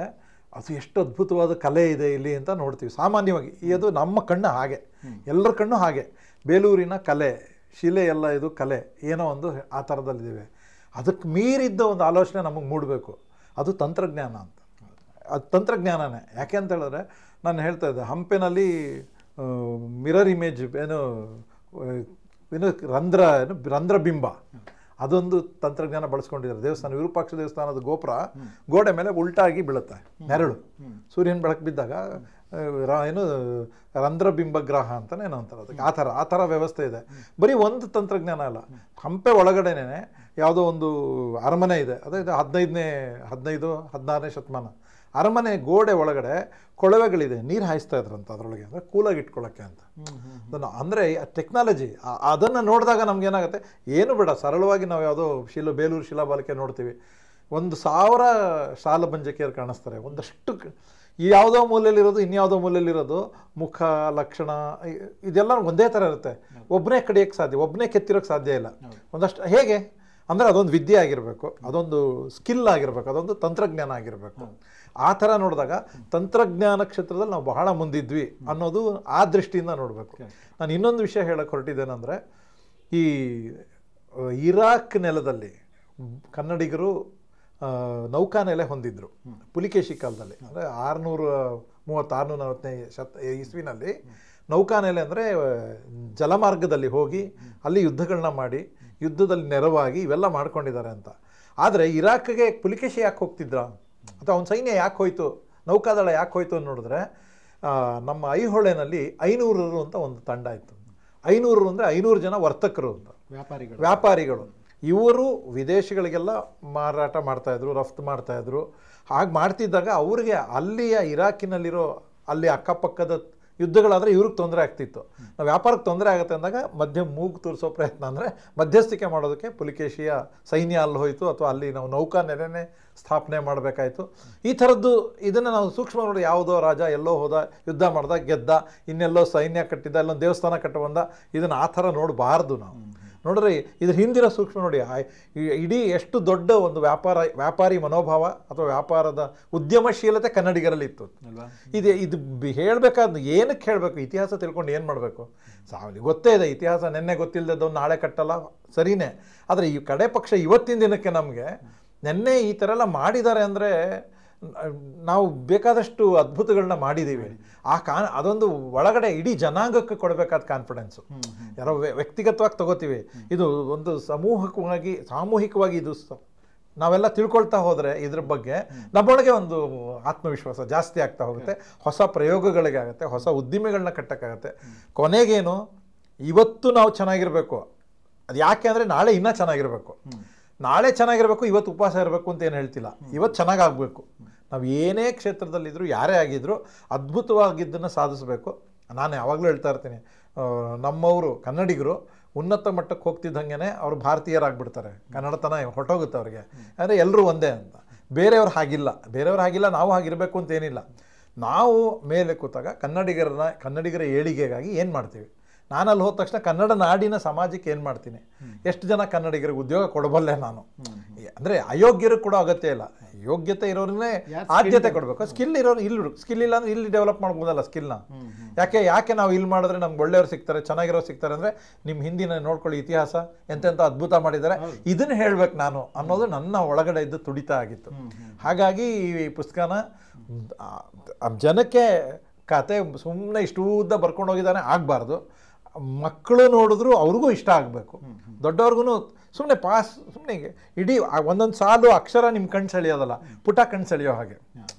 ಅದು ಎಷ್ಟು ಅದ್ಭುತವಾದ ಕಲೆ ಇದೆ ಇಲ್ಲಿ ಅಂತ ನೋಡ್ತೀವಿ ಸಾಮಾನ್ಯವಾಗಿ. ಅದು ನಮ್ಮ ಕಣ್ಣು ಹಾಗೆ, ಎಲ್ಲರ ಕಣ್ಣು ಹಾಗೆ. ಬೇಲೂರಿನ ಕಲೆ, ಶಿಲೆ ಎಲ್ಲ ಇದು ಕಲೆ ಏನೋ ಒಂದು ಆ ಥರದಲ್ಲಿದ್ದೇವೆ. ಅದಕ್ಕೆ ಮೀರಿದ್ದ ಒಂದು ಆಲೋಚನೆ ನಮಗೆ ಮೂಡಬೇಕು. ಅದು ತಂತ್ರಜ್ಞಾನ ಅಂತ. ಅದು ತಂತ್ರಜ್ಞಾನನೇ. ಯಾಕೆ ಅಂತ ಹೇಳಿದ್ರೆ ನಾನು ಹೇಳ್ತಾ ಇದ್ದೆ, ಹಂಪೆನಲ್ಲಿ ಮಿರರ್ ಇಮೇಜ್ ರಂಧ್ರಬಿಂಬ ಅದೊಂದು ತಂತ್ರಜ್ಞಾನ ಬಳಸ್ಕೊಂಡಿದ್ದಾರೆ. ದೇವಸ್ಥಾನ ವಿರೂಪಾಕ್ಷ ದೇವಸ್ಥಾನದ ಗೋಪುರ ಗೋಡೆ ಮೇಲೆ ಉಲ್ಟಾಗಿ ಬೀಳುತ್ತೆ ನೆರಳು, ಸೂರ್ಯನ ಬೆಳಕು ಬಿದ್ದಾಗ ಏನು ರಂಧ್ರಬಿಂಬಗ್ರಹ ಅಂತಲೇ ಏನೋ ಅಂತಾರೆ ಅದಕ್ಕೆ. ಆ ಥರ ವ್ಯವಸ್ಥೆ ಇದೆ. ಬರೀ ಒಂದು ತಂತ್ರಜ್ಞಾನ ಅಲ್ಲ, ಹಂಪೆ ಒಳಗಡೆನೇ ಯಾವುದೋ ಒಂದು ಅರಮನೆ ಇದೆ, ಅದೇ 16ನೇ ಶತಮಾನ ಅರಮನೆ ಗೋಡೆ ಒಳಗಡೆ ಕೊಳವೆಗಳಿದೆ, ನೀರು ಹಾಯಿಸ್ತಾ ಇದ್ರಂತ ಅದರೊಳಗೆ, ಅಂದರೆ ಕೂಲಾಗಿ ಇಟ್ಕೊಳ್ಳೋಕ್ಕೆ ಅಂತ. ಅದನ್ನು ಅಂದರೆ ಟೆಕ್ನಾಲಜಿ ಅದನ್ನು ನೋಡಿದಾಗ ನಮ್ಗೇನಾಗುತ್ತೆ, ಏನು ಬೇಡ, ಸರಳವಾಗಿ ನಾವು ಯಾವುದೋ ಬೇಲೂರು ಶಿಲಾಬಾಲಿಕೆ ನೋಡ್ತೀವಿ, 1000 ಶಾಲಬಂಜಕಿಯರು ಕಾಣಿಸ್ತಾರೆ. ಒಂದಷ್ಟು ಯಾವುದೋ ಮೂಲೆಯಲ್ಲಿರೋದು ಇನ್ಯಾವುದೋ ಮೂಲೆಯಲ್ಲಿರೋದು ಮುಖ ಲಕ್ಷಣ ಇದೆಲ್ಲ ಒಂದೇ ಥರ ಇರುತ್ತೆ. ಒಬ್ಬನೇ ಕಡಿಯೋಕ್ಕೆ ಸಾಧ್ಯ, ಒಬ್ಬನೇ ಕೆತ್ತಿರೋಕ್ಕೆ ಸಾಧ್ಯ ಇಲ್ಲ. ಒಂದಷ್ಟು ಹೇಗೆ ಅಂದರೆ ಅದೊಂದು ವಿದ್ಯೆ ಆಗಿರಬೇಕು, ಅದೊಂದು ಸ್ಕಿಲ್ ಆಗಿರಬೇಕು, ಅದೊಂದು ತಂತ್ರಜ್ಞಾನ ಆಗಿರಬೇಕು. ಆ ಥರ ನೋಡಿದಾಗ ತಂತ್ರಜ್ಞಾನ ಕ್ಷೇತ್ರದಲ್ಲಿ ನಾವು ಬಹಳ ಮುಂದಿದ್ವಿ ಅನ್ನೋದು ಆ ದೃಷ್ಟಿಯಿಂದ ನೋಡಬೇಕು. ನಾನು ಇನ್ನೊಂದು ವಿಷಯ ಹೇಳಕ್ಕೆ ಹೊರಟಿದ್ದೇನೆಂದರೆ, ಈ ಇರಾಕ್ ನೆಲದಲ್ಲಿ ಕನ್ನಡಿಗರು ನೌಕಾನೆಲೆ ಹೊಂದಿದ್ರು ಪುಲಿಕೇಶಿ ಕಾಲದಲ್ಲಿ. ಅಂದರೆ 640 ಇಸ್ವಿನಲ್ಲಿ ನೌಕಾನೆಲೆ ಅಂದರೆ ಜಲಮಾರ್ಗದಲ್ಲಿ ಹೋಗಿ ಅಲ್ಲಿ ಯುದ್ಧಗಳನ್ನ ಮಾಡಿ ಯುದ್ಧದಲ್ಲಿ ನೆರವಾಗಿ ಇವೆಲ್ಲ ಮಾಡ್ಕೊಂಡಿದ್ದಾರೆ ಅಂತ. ಆದರೆ ಇರಾಕ್ಗೆ ಪುಲಿಕೇಶಿ ಯಾಕೆ ಹೋಗ್ತಿದ್ರ, ಅಥವಾ ಅವನ ಸೈನ್ಯ ಯಾಕೆ ಹೋಯ್ತು, ನೌಕಾದಳ ಯಾಕೆ ಹೋಯ್ತು ಅಂತ ನೋಡಿದ್ರೆ, ನಮ್ಮ ಐಹೊಳೆನಲ್ಲಿ 500 ಅಂತ ಒಂದು ತಂಡ ಇತ್ತು. 500 ಅಂದರೆ 500 ಜನ ವರ್ತಕರು ಅಂತ, ವ್ಯಾಪಾರಿಗಳು. ಇವರು ವಿದೇಶಗಳಿಗೆಲ್ಲ ಮಾರಾಟ ಮಾಡ್ತಾಯಿದ್ರು, ರಫ್ತು ಮಾಡ್ತಾಯಿದ್ರು. ಹಾಗೆ ಮಾಡ್ತಿದ್ದಾಗ ಅವ್ರಿಗೆ ಅಲ್ಲಿಯ ಇರಾಕಿನಲ್ಲಿರೋ ಅಲ್ಲಿ ಅಕ್ಕಪಕ್ಕದ ಯುದ್ಧಗಳಾದರೆ ಇವ್ರಿಗೆ ತೊಂದರೆ ಆಗ್ತಿತ್ತು. ನಾವು ವ್ಯಾಪಾರಕ್ಕೆ ತೊಂದರೆ ಆಗುತ್ತೆ ಅಂದಾಗ ಮೂಗು ತೋರಿಸೋ ಪ್ರಯತ್ನ ಅಂದರೆ ಮಧ್ಯಸ್ಥಿಕೆ ಮಾಡೋದಕ್ಕೆ ಪುಲಿಕೇಶಿಯ ಸೈನ್ಯ ಅಲ್ಲಿ ಹೋಯಿತು, ಅಥವಾ ಅಲ್ಲಿ ನಾವು ನೌಕಾ ನೆಲೆನೇ ಸ್ಥಾಪನೆ ಮಾಡಬೇಕಾಯಿತು. ಈ ಥರದ್ದು ಇದನ್ನು ನಾವು ಸೂಕ್ಷ್ಮ ನೋಡಿ, ಯಾವುದೋ ರಾಜ ಎಲ್ಲೋ ಹೋದ, ಯುದ್ಧ ಮಾಡ್ದ, ಗೆದ್ದ, ಇನ್ನೆಲ್ಲೋ ಸೈನ್ಯ ಕಟ್ಟಿದ್ದ, ಇಲ್ಲೊಂದು ದೇವಸ್ಥಾನ ಕಟ್ಟ ಬಂದ, ಇದನ್ನು ಆ ಥರ ನೋಡಬಾರ್ದು ನಾವು. ನೋಡ್ರಿ, ಇದ್ರ ಹಿಂದಿರೋ ಸೂಕ್ಷ್ಮ ನೋಡಿ, ಇಡೀ ಎಷ್ಟು ದೊಡ್ಡ ಒಂದು ವ್ಯಾಪಾರಿ ಮನೋಭಾವ ಅಥವಾ ವ್ಯಾಪಾರದ ಉದ್ಯಮಶೀಲತೆ ಕನ್ನಡಿಗರಲ್ಲಿ ಇತ್ತು. ಇದು ಹೇಳಬೇಕಾದ ಏನಕ್ಕೆ ಹೇಳಬೇಕು, ಇತಿಹಾಸ ತಿಳ್ಕೊಂಡು ಏನು ಮಾಡಬೇಕು? ಗೊತ್ತೇ ಇದೆ ಇತಿಹಾಸ, ನೆನ್ನೆ ಗೊತ್ತಿಲ್ಲದವ್ನು ನಾಳೆ ಕಟ್ಟಲ್ಲ, ಸರಿನೇ. ಆದರೆ ಈ ಕಡೆ ಪಕ್ಷ ಇವತ್ತಿನ ದಿನಕ್ಕೆ ನಮಗೆ ನೆನ್ನೆ ಈ ಥರ ಎಲ್ಲ ಮಾಡಿದ್ದಾರೆ ಅಂದರೆ ನಾವು ಬೇಕಾದಷ್ಟು ಅದ್ಭುತಗಳನ್ನ ಮಾಡಿದ್ದೀವಿ. ಅದೊಂದು ಒಳಗಡೆ ಇಡೀ ಜನಾಂಗಕ್ಕೆ ಕೊಡಬೇಕಾದ ಕಾನ್ಫಿಡೆನ್ಸು. ಯಾರೋ ವ್ಯಕ್ತಿಗತವಾಗಿ ತಗೋತೀವಿ, ಇದು ಒಂದು ಸಾಮೂಹಿಕವಾಗಿ ಇದು ನಾವೆಲ್ಲ ತಿಳ್ಕೊಳ್ತಾ ಹೋದರೆ ಇದ್ರ ಬಗ್ಗೆ ನಮ್ಮೊಳಗೆ ಒಂದು ಆತ್ಮವಿಶ್ವಾಸ ಜಾಸ್ತಿ ಆಗ್ತಾ ಹೋಗುತ್ತೆ, ಹೊಸ ಪ್ರಯೋಗಗಳಿಗೆ ಆಗುತ್ತೆ, ಹೊಸ ಉದ್ದಿಮೆಗಳನ್ನ ಕಟ್ಟಕ್ಕಾಗತ್ತೆ. ಕೊನೆಗೇನು, ಇವತ್ತು ನಾವು ಚೆನ್ನಾಗಿರಬೇಕು, ಅದು ಯಾಕೆ ಅಂದರೆ ನಾಳೆ ಇನ್ನೂ ಚೆನ್ನಾಗಿರಬೇಕು. ನಾಳೆ ಚೆನ್ನಾಗಿರಬೇಕು, ಇವತ್ತು ಉಪವಾಸ ಇರಬೇಕು ಅಂತ ಏನು ಹೇಳ್ತಿಲ್ಲ, ಇವತ್ತು ಚೆನ್ನಾಗಾಗಬೇಕು. ನಾವು ಏನೇ ಕ್ಷೇತ್ರದಲ್ಲಿದ್ದರೂ ಯಾರೇ ಆಗಿದ್ದರೂ ಅದ್ಭುತವಾಗಿದ್ದನ್ನು ಸಾಧಿಸಬೇಕು. ನಾನು ಯಾವಾಗಲೂ ಹೇಳ್ತಾ ಇರ್ತೀನಿ, ನಮ್ಮವರು ಕನ್ನಡಿಗರು ಉನ್ನತ ಮಟ್ಟಕ್ಕೆ ಹೋಗ್ತಿದ್ದಂಗೆ ಅವರು ಭಾರತೀಯರಾಗ್ಬಿಡ್ತಾರೆ, ಕನ್ನಡತನ ಹೊರಟೋಗುತ್ತೆ ಅವ್ರಿಗೆ. ಅಂದರೆ ಎಲ್ಲರೂ ಒಂದೇ ಅಂತ. ಬೇರೆಯವ್ರು ಹಾಗಿಲ್ಲ, ನಾವು ಹಾಗಿರಬೇಕು ಅಂತ ಏನಿಲ್ಲ. ನಾವು ಮೇಲೆ ಕೂತಾಗ ಕನ್ನಡಿಗರ ಏಳಿಗೆಗಾಗಿ ಏನು ಮಾಡ್ತೀವಿ? ನಾನಲ್ಲಿ ಹೋದ ತಕ್ಷಣ ಕನ್ನಡ ನಾಡಿನ ಸಮಾಜಕ್ಕೆ ಏನು ಮಾಡ್ತೀನಿ, ಎಷ್ಟು ಜನ ಕನ್ನಡಿಗರಿಗೆ ಉದ್ಯೋಗ ಕೊಡಬಲ್ಲೆ ನಾನು? ಅಂದರೆ ಅಯೋಗ್ಯರು ಕೂಡ ಅಗತ್ಯ ಇಲ್ಲ, ಯೋಗ್ಯತೆ ಇರೋರನ್ನೇ ಆದ್ಯತೆ ಕೊಡಬೇಕು. ಸ್ಕಿಲ್ ಇಲ್ಲ ಅಂದರೆ ಇಲ್ಲಿ ಡೆವಲಪ್ ಮಾಡ್ಬೋದಲ್ಲ ಸ್ಕಿಲ್ನ. ಯಾಕೆ ನಾವು ಇಲ್ಲಿ ಮಾಡಿದ್ರೆ ನಮ್ಗೆ ಒಳ್ಳೆಯವ್ರು ಸಿಗ್ತಾರೆ, ಚೆನ್ನಾಗಿರೋರು ಸಿಗ್ತಾರೆ ಅಂದರೆ ನಿಮ್ಮ ಹಿಂದಿನ ನೋಡ್ಕೊಳ್ಳಿ ಇತಿಹಾಸ ಎಂತೆಂಥ ಅದ್ಭುತ ಮಾಡಿದ್ದಾರೆ, ಇದನ್ನು ಹೇಳ್ಬೇಕು ನಾನು ಅನ್ನೋದು ನನ್ನ ಒಳಗಡೆ ಇದ್ದು ತುಡಿತ ಆಗಿತ್ತು. ಹಾಗಾಗಿ ಈ ಪುಸ್ತಕನ ಜನಕ್ಕೆ ಕತೆ ಸುಮ್ಮನೆ ಇಷ್ಟು ಉದ್ದ ಬರ್ಕೊಂಡು ಹೋಗಿದ್ದಾನೆ ಆಗಬಾರ್ದು. ಮಕ್ಕಳು ನೋಡಿದ್ರು ಅವ್ರಿಗೂ ಇಷ್ಟ ಆಗಬೇಕು, ದೊಡ್ಡವ್ರಿಗೂ ಸುಮ್ಮನೆ ಇಡೀ ಒಂದೊಂದು ಸಾಲು ಅಕ್ಷರ ನಿಮ್ಮ ಕಣ್ಣು ಸೆಳೆಯೋದಲ್ಲ, ಪುಟ ಕಣ್ಣು ಸೆಳೆಯೋ ಹಾಗೆ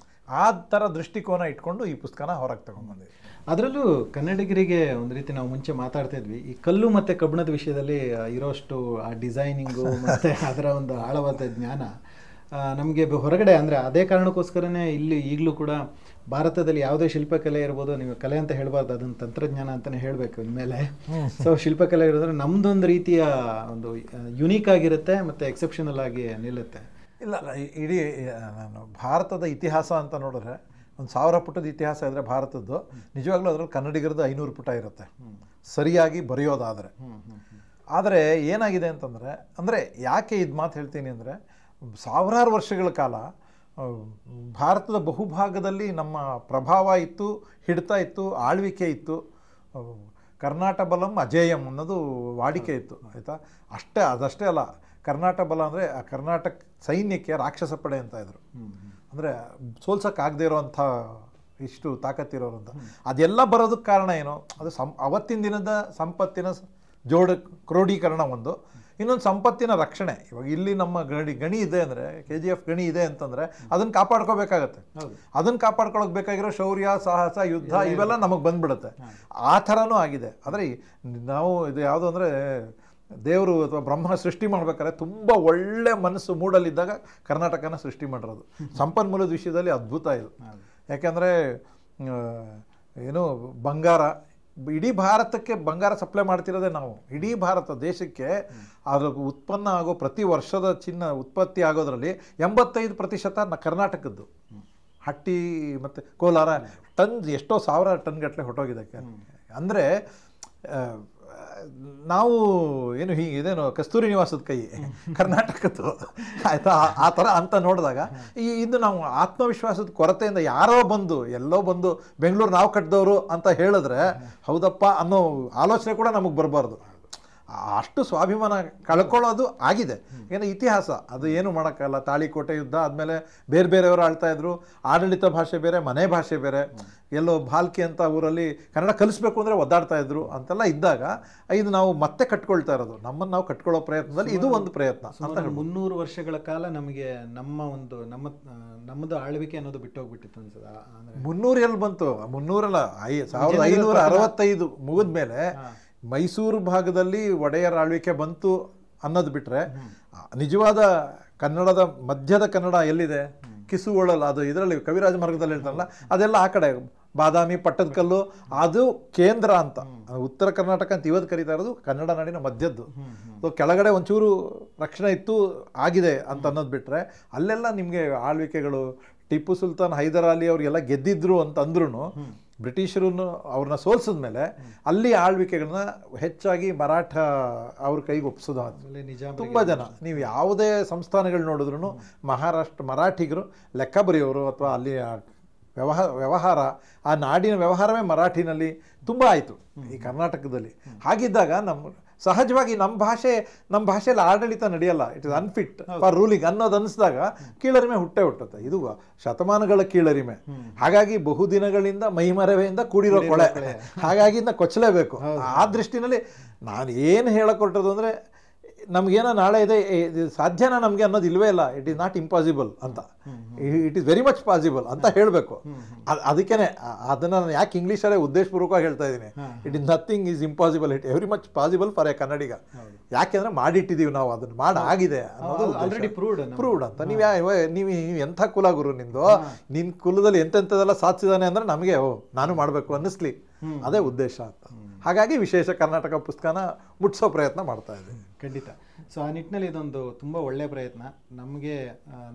ಆ ಥರ ದೃಷ್ಟಿಕೋನ ಇಟ್ಕೊಂಡು ಈ ಪುಸ್ತಕನ ಹೊರಗೆ ತಗೊಂಡ್ಬಂದಿದ್ವಿ. ಅದರಲ್ಲೂ ಕನ್ನಡಿಗರಿಗೆ ಒಂದು ರೀತಿ ನಾವು ಮುಂಚೆ ಮಾತಾಡ್ತಿದ್ವಿ, ಈ ಕಲ್ಲು ಮತ್ತು ಕಬ್ಬಿಣದ ವಿಷಯದಲ್ಲಿ ಇರೋಷ್ಟು ಆ ಡಿಸೈನಿಂಗು ಮತ್ತು ಅದರ ಒಂದು ಆಳವಾದ ಜ್ಞಾನ ನಮಗೆ ಹೊರಗಡೆ, ಅಂದರೆ ಅದೇ ಕಾರಣಕ್ಕೋಸ್ಕರನೇ ಇಲ್ಲಿ ಈಗಲೂ ಕೂಡ ಭಾರತದಲ್ಲಿ ಯಾವುದೇ ಶಿಲ್ಪಕಲೆ ಇರ್ಬೋದು, ನೀವು ಕಲೆ ಅಂತ ಹೇಳಬಾರ್ದು, ಅದನ್ನು ತಂತ್ರಜ್ಞಾನ ಅಂತಲೇ ಹೇಳಬೇಕು ಇನ್ಮೇಲೆ. ಸೊ ಶಿಲ್ಪಕಲೆ ಇರೋದ್ರೆ ನಮ್ಮದೊಂದು ರೀತಿಯ ಒಂದು ಯುನೀಕ್ ಆಗಿರುತ್ತೆ ಮತ್ತು ಎಕ್ಸೆಪ್ಷನಲ್ ಆಗಿ ನಿಲ್ಲುತ್ತೆ. ಇಲ್ಲ, ಇಡೀ ನಾನು ಭಾರತದ ಇತಿಹಾಸ ಅಂತ ನೋಡಿದ್ರೆ ಒಂದು 1000 ಪುಟದ ಇತಿಹಾಸ ಇದ್ದರೆ ಭಾರತದ್ದು, ನಿಜವಾಗ್ಲೂ ಅದರಲ್ಲಿ ಕನ್ನಡಿಗರದ್ದು 500 ಪುಟ ಇರುತ್ತೆ ಸರಿಯಾಗಿ ಬರೆಯೋದಾದರೆ. ಆದರೆ ಏನಾಗಿದೆ ಅಂತಂದರೆ, ಅಂದರೆ ಯಾಕೆ ಇದು ಮಾತು ಹೇಳ್ತೀನಿ ಅಂದರೆ, ಸಾವಿರಾರು ವರ್ಷಗಳ ಕಾಲ ಭಾರತದ ಬಹುಭಾಗದಲ್ಲಿ ನಮ್ಮ ಪ್ರಭಾವ ಇತ್ತು, ಹಿಡಿತ ಇತ್ತು, ಆಳ್ವಿಕೆ ಇತ್ತು. ಕರ್ನಾಟ ಬಲಂ ಅಜೇಯಂ ಅನ್ನೋದು ವಾಡಿಕೆ ಇತ್ತು, ಆಯಿತಾ? ಅದಷ್ಟೇ ಅಲ್ಲ, ಕರ್ನಾಟ ಬಲ ಅಂದರೆ ಆ ಕರ್ನಾಟಕ ಸೈನ್ಯಕ್ಕೆ ರಾಕ್ಷಸ ಪಡೆ ಅಂತ ಇದ್ರು. ಅಂದರೆ ಸೋಲ್ಸೋಕ್ಕಾಗದೇ ಇರೋವಂಥ ಇಷ್ಟು ತಾಕತ್ತಿರೋರು ಅಂತ. ಅದೆಲ್ಲ ಬರೋದಕ್ಕೆ ಕಾರಣ ಏನು? ಅದು ಅವತ್ತಿನ ದಿನದ ಸಂಪತ್ತಿನ ಕ್ರೋಢೀಕರಣ ಒಂದು, ಇನ್ನೊಂದು ಸಂಪತ್ತಿನ ರಕ್ಷಣೆ. ಇವಾಗ ಇಲ್ಲಿ ನಮ್ಮ ಗಣಿ ಇದೆ ಅಂದರೆ, KGF ಗಣಿ ಇದೆ ಅಂತಂದರೆ ಅದನ್ನು ಕಾಪಾಡ್ಕೋಬೇಕಾಗತ್ತೆ. ಅದನ್ನು ಕಾಪಾಡ್ಕೊಳ್ಳೋಕೆ ಬೇಕಾಗಿರೋ ಶೌರ್ಯ, ಸಾಹಸ, ಯುದ್ಧ ಇವೆಲ್ಲ ನಮಗೆ ಬಂದ್ಬಿಡುತ್ತೆ. ಆ ಥರನೂ ಆಗಿದೆ. ಆದರೆ ನಾವು ಇದು ಯಾವುದು ಅಂದರೆ ದೇವರು ಅಥವಾ ಬ್ರಹ್ಮನ ಸೃಷ್ಟಿ ಮಾಡ್ಬೇಕಾದ್ರೆ ತುಂಬ ಒಳ್ಳೆ ಮನಸ್ಸು ಮೂಡಲ್ಲಿದ್ದಾಗ ಕರ್ನಾಟಕನ ಸೃಷ್ಟಿ ಮಾಡಿರೋದು. ಸಂಪನ್ಮೂಲದ ವಿಷಯದಲ್ಲಿ ಅದ್ಭುತ ಇದು. ಯಾಕೆಂದರೆ ಏನು ಬಂಗಾರ, ಇಡೀ ಭಾರತಕ್ಕೆ ಬಂಗಾರ ಸಪ್ಲೈ ಮಾಡ್ತಿರೋದೇ ನಾವು. ಇಡೀ ಭಾರತ ದೇಶಕ್ಕೆ ಅದ್ರ ಉತ್ಪನ್ನ ಆಗೋ ಪ್ರತಿ ವರ್ಷದ ಚಿನ್ನ ಉತ್ಪತ್ತಿ ಆಗೋದ್ರಲ್ಲಿ 85% ಕರ್ನಾಟಕದ್ದು. ಹಟ್ಟಿ ಮತ್ತು ಕೋಲಾರ ಟನ್ ಎಷ್ಟೋ ಸಾವಿರ ಟನ್ ಗಟ್ಟಲೆ ಹೊಟ್ಟೋಗಿದೆ. ಅಂದರೆ ನಾವು ಏನು ಇದೇನು ಕಸ್ತೂರಿ ನಿವಾಸದ ಕೈ ಕರ್ನಾಟಕದ್ದು ಆಯಿತಾ, ಆ ಥರ ಅಂತ ನೋಡಿದಾಗ ಇದು ನಾವು ಆತ್ಮವಿಶ್ವಾಸದ ಕೊರತೆಯಿಂದ ಯಾರೋ ಬಂದು ಎಲ್ಲೋ ಬಂದು ಬೆಂಗಳೂರು ನಾವು ಕಟ್ಟಿದವರು ಅಂತ ಹೇಳಿದ್ರೆ ಹೌದಪ್ಪ ಅನ್ನೋ ಆಲೋಚನೆ ಕೂಡ ನಮಗೆ ಬರಬಾರ್ದು. ಅಷ್ಟು ಸ್ವಾಭಿಮಾನ ಕಳ್ಕೊಳ್ಳೋದು ಆಗಿದೆ. ಏನೇ ಇತಿಹಾಸ ಅದು ಏನು ಮಾಡೋಕ್ಕಲ್ಲ. ತಾಳಿಕೋಟೆ ಯುದ್ಧ ಆದಮೇಲೆ ಬೇರೆ ಬೇರೆಯವರು ಆಳ್ತಾ ಇದ್ರು. ಆಡಳಿತ ಭಾಷೆ ಬೇರೆ, ಮನೆ ಭಾಷೆ ಬೇರೆ. ಎಲ್ಲೋ ಭಾಲ್ಕಿ ಅಂತ ಊರಲ್ಲಿ ಕನ್ನಡ ಕಲಿಸ್ಬೇಕು ಅಂದರೆ ಒದ್ದಾಡ್ತಾ ಇದ್ರು ಅಂತೆಲ್ಲ ಇದ್ದಾಗ ಇದು ನಾವು ಮತ್ತೆ ಕಟ್ಕೊಳ್ತಾ ಇರೋದು. ನಮ್ಮನ್ನು ನಾವು ಕಟ್ಕೊಳ್ಳೋ ಪ್ರಯತ್ನದಲ್ಲಿ ಇದು ಒಂದು ಪ್ರಯತ್ನ ಅಂತ. 300 ವರ್ಷಗಳ ಕಾಲ ನಮಗೆ ನಮ್ಮದು ಆಳ್ವಿಕೆ ಅನ್ನೋದು ಬಿಟ್ಟೋಗ್ಬಿಟ್ಟಿತ್ತು ಅನ್ಸದ. 300 ಎಲ್ಲಿ ಬಂತು? 300 ಅಲ್ಲ, 1565 ಮುಗಿದ ಮೇಲೆ ಮೈಸೂರು ಭಾಗದಲ್ಲಿ ಒಡೆಯರ ಆಳ್ವಿಕೆ ಬಂತು ಅನ್ನೋದು ಬಿಟ್ಟರೆ ನಿಜವಾದ ಕನ್ನಡದ ಮಧ್ಯದ ಕನ್ನಡ ಎಲ್ಲಿದೆ? ಕಿಸುವಳಲ್ಲ, ಅದು ಇದರಲ್ಲಿ ಕವಿರಾಜ ಮಾರ್ಗದಲ್ಲಿ ಹೇಳ್ತಾರಲ್ಲ, ಅದೆಲ್ಲ ಆ ಕಡೆ ಬಾದಾಮಿ, ಪಟ್ಟದಕಲ್ಲು, ಅದು ಕೇಂದ್ರ ಅಂತ. ಉತ್ತರ ಕರ್ನಾಟಕ ಅಂತ ಇವತ್ತು ಕರೀತಾ ಇರೋದು ಕನ್ನಡ ನಾಡಿನ ಮಧ್ಯದ್ದು. ಸೊ ಕೆಳಗಡೆ ಒಂಚೂರು ರಕ್ಷಣೆ ಇತ್ತು ಆಗಿದೆ ಅಂತ ಅನ್ನೋದು ಬಿಟ್ಟರೆ ಅಲ್ಲೆಲ್ಲ ನಿಮಗೆ ಆಳ್ವಿಕೆಗಳು ಟಿಪ್ಪು ಸುಲ್ತಾನ್, ಹೈದರ್ ಅಲಿ ಅವ್ರಿಗೆಲ್ಲ ಗೆದ್ದಿದ್ರು ಅಂತ ಅಂದ್ರೂ ಬ್ರಿಟಿಷರನ್ನು ಅವ್ರನ್ನ ಸೋಲ್ಸಿದ ಮೇಲೆ ಅಲ್ಲಿ ಆಳ್ವಿಕೆಗಳನ್ನ ಹೆಚ್ಚಾಗಿ ಮರಾಠ ಅವ್ರ ಕೈಗೆ ಒಪ್ಪಿಸೋದು. ತುಂಬ ಜನ ನೀವು ಯಾವುದೇ ಸಂಸ್ಥಾನಗಳು ನೋಡಿದ್ರು ಮರಾಠಿಗರು ಲೆಕ್ಕ ಬರೆಯೋರು ಅಥವಾ ಅಲ್ಲಿ ವ್ಯವಹಾರ, ಆ ನಾಡಿನ ವ್ಯವಹಾರವೇ ಮರಾಠಿನಲ್ಲಿ ತುಂಬ ಆಯಿತು ಈ ಕರ್ನಾಟಕದಲ್ಲಿ. ಹಾಗಿದ್ದಾಗ ಸಹಜವಾಗಿ ನಮ್ಮ ಭಾಷೆಯಲ್ಲಿ ಆಡಳಿತ ನಡೆಯಲ್ಲ, it is unfit for ruling ಅನ್ನೋದು ಅನ್ನಿಸಿದಾಗ ಕೀಳರಿಮೆ ಹುಟ್ಟುತ್ತೆ. ಇದು ಶತಮಾನಗಳ ಕೀಳರಿಮೆ. ಹಾಗಾಗಿ ಬಹುದಿನಗಳಿಂದ ಮೈಮರವೆಯಿಂದ ಕೂಡಿರೋ ಕೊಳೆ, ಹಾಗಾಗಿ ಕೊಚ್ಚಲೇಬೇಕು. ಆ ದೃಷ್ಟಿನಲ್ಲಿ ನಾನು ಏನು ಹೇಳಕೊಟ್ಟದು ಅಂದರೆ ನಮಗೇನೋ ನಾಳೆ ಇದೆ ಸಾಧ್ಯನಾ ನಮಗೆ ಅನ್ನೋದು ಇಲ್ವೇ ಇಲ್ಲ. ಇಟ್ ಈಸ್ ನಾಟ್ ಇಂಪಾಸಿಬಲ್ ಅಂತ, it is very much possible ಅಂತ ಹೇಳಬೇಕು. ಅದಕ್ಕೇನೆ ಅದನ್ನು ನಾನು ಯಾಕೆ ಇಂಗ್ಲೀಷಲ್ಲೇ ಉದ್ದೇಶಪೂರ್ವಕವಾಗಿ ಹೇಳ್ತಾ ಇದ್ದೀನಿ. It is nothing is impossible, it every much possible for a Kannadiga. ಯಾಕೆಂದ್ರೆ ಮಾಡಿಟ್ಟಿದ್ದೀವಿ ನಾವು, ಅದನ್ನು ಆಗಿದೆ ಅನ್ನೋದು ಆಲ್ರೆಡಿ ಪ್ರೂವ್ಡ್ ಅಂತ. ನೀವು ಎಂಥ ಕುಲ ಗುರು ನಿಂದು, ನಿನ್ನ ಕುಲದಲ್ಲಿ ಎಂತೆಂಥದೆಲ್ಲ ಸಾಧಿಸಿದಾನೆ ಅಂದರೆ ನಮಗೆ ನಾನು ಮಾಡಬೇಕು ಅನ್ನಿಸ್ಲಿ, ಅದೇ ಉದ್ದೇಶ ಅಂತ. ಹಾಗಾಗಿ ವಿಶೇಷ ಕರ್ನಾಟಕ ಪುಸ್ತಕನ ಮುಟ್ಸೋ ಪ್ರಯತ್ನ ಮಾಡ್ತಾ ಇದ್ದೀವಿ. ಖಂಡಿತ. ಸೊ ಆ ನಿಟ್ಟಿನಲ್ಲಿ ಇದೊಂದು ತುಂಬ ಒಳ್ಳೆಯ ಪ್ರಯತ್ನ, ನಮಗೆ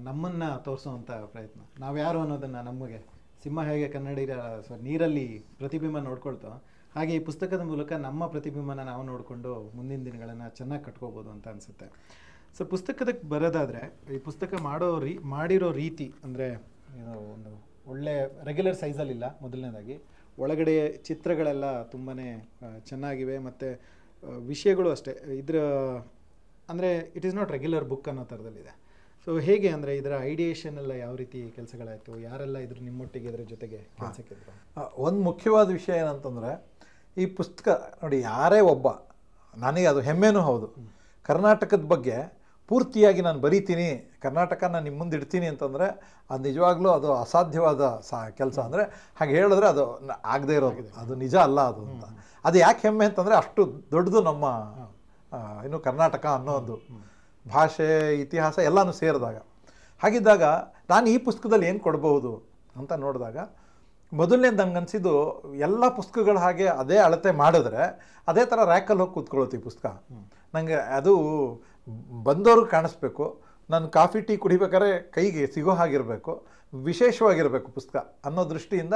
ನಮ್ಮನ್ನು ತೋರಿಸುವಂಥ ಪ್ರಯತ್ನ. ನಾವು ಯಾರು ಅನ್ನೋದನ್ನು, ನಮಗೆ ಸಿಂಹ ಹೇಗೆ ಕನ್ನಡಿಗರ ನೀರಲ್ಲಿ ಪ್ರತಿಬಿಂಬ ನೋಡ್ಕೊಳ್ತೋ ಹಾಗೆ ಈ ಪುಸ್ತಕದ ಮೂಲಕ ನಮ್ಮ ಪ್ರತಿಬಿಂಬನ ನಾವು ನೋಡಿಕೊಂಡು ಮುಂದಿನ ದಿನಗಳನ್ನು ಚೆನ್ನಾಗಿ ಕಟ್ಕೋಬೋದು ಅಂತ ಅನಿಸುತ್ತೆ. ಸೊ ಪುಸ್ತಕದಕ್ಕೆ ಬರೋದಾದರೆ ಈ ಪುಸ್ತಕ ಮಾಡಿರೋ ರೀತಿ ಅಂದರೆ ಒಂದು ಒಳ್ಳೆ ರೆಗ್ಯುಲರ್ ಸೈಜಲ್ಲಿಲ್ಲ. ಮೊದಲನೇದಾಗಿ ಒಳಗಡೆ ಚಿತ್ರಗಳೆಲ್ಲ ತುಂಬಾ ಚೆನ್ನಾಗಿವೆ ಮತ್ತು ವಿಷಯಗಳು ಅಷ್ಟೇ. ಇದರ ಅಂದರೆ it is not regular book ಅನ್ನೋ ಥರದಲ್ಲಿದೆ. ಸೊ ಹೇಗೆ ಅಂದರೆ ಇದರ ಐಡಿಯೇಷನ್ ಎಲ್ಲ ಯಾವ ರೀತಿ ಕೆಲಸಗಳಾಯಿತು, ಯಾರೆಲ್ಲ ಇದ್ರ ನಿಮ್ಮೊಟ್ಟಿಗೆ ಇದರ ಜೊತೆಗೆ ಕೆಲಸಕ್ಕಿದ್ರು? ಒಂದು ಮುಖ್ಯವಾದ ವಿಷಯ ಏನಂತಂದರೆ ಈ ಪುಸ್ತಕ ನೋಡಿ, ಯಾರೇ ಒಬ್ಬ, ನನಗೆ ಅದು ಹೆಮ್ಮೆನೂ ಹೌದು, ಕರ್ನಾಟಕದ ಬಗ್ಗೆ ಪೂರ್ತಿಯಾಗಿ ನಾನು ಬರೀತೀನಿ, ಕರ್ನಾಟಕ ನಾನು ನಿಮ್ಮ ಮುಂದೆ ಇಡ್ತೀನಿ ಅಂತಂದರೆ ಅದು ನಿಜವಾಗ್ಲೂ ಅದು ಅಸಾಧ್ಯವಾದ ಕೆಲಸ. ಅಂದರೆ ಹಾಗೆ ಹೇಳಿದ್ರೆ ಅದು ಆಗದೇ ಇರೋದು, ಅದು ನಿಜ ಅಲ್ಲ ಅದು ಅಂತ. ಅದು ಯಾಕೆ ಹೆಮ್ಮೆ ಅಂತಂದರೆ ಅಷ್ಟು ದೊಡ್ಡದು ನಮ್ಮ ಏನು ಕರ್ನಾಟಕ ಅನ್ನೋ ಒಂದು ಭಾಷೆ, ಇತಿಹಾಸ ಎಲ್ಲನೂ ಸೇರಿದಾಗ. ಹಾಗಿದ್ದಾಗ ನಾನು ಈ ಪುಸ್ತಕದಲ್ಲಿ ಏನು ಕೊಡಬಹುದು ಅಂತ ನೋಡಿದಾಗ ಮೊದಲನೇದು ನಂಗೆ ಅನಿಸಿದ್ದು, ಎಲ್ಲ ಪುಸ್ತಕಗಳ ಹಾಗೆ ಅದೇ ಅಳತೆ ಮಾಡಿದ್ರೆ ಅದೇ ಥರ ರ್ಯಾಕಲ್ಲಿ ಹೋಗಿ ಕೂತ್ಕೊಳ್ಳುತ್ತೆ ಈ ಪುಸ್ತಕ. ನನಗೆ ಅದು ಬಂದವ್ರಿಗೆ ಕಾಣಿಸ್ಬೇಕು, ನಾನು ಕಾಫಿ ಟೀ ಕುಡಿಬೇಕಾದ್ರೆ ಕೈಗೆ ಸಿಗೋ ಹಾಗಿರಬೇಕು, ವಿಶೇಷವಾಗಿರಬೇಕು ಪುಸ್ತಕ ಅನ್ನೋ ದೃಷ್ಟಿಯಿಂದ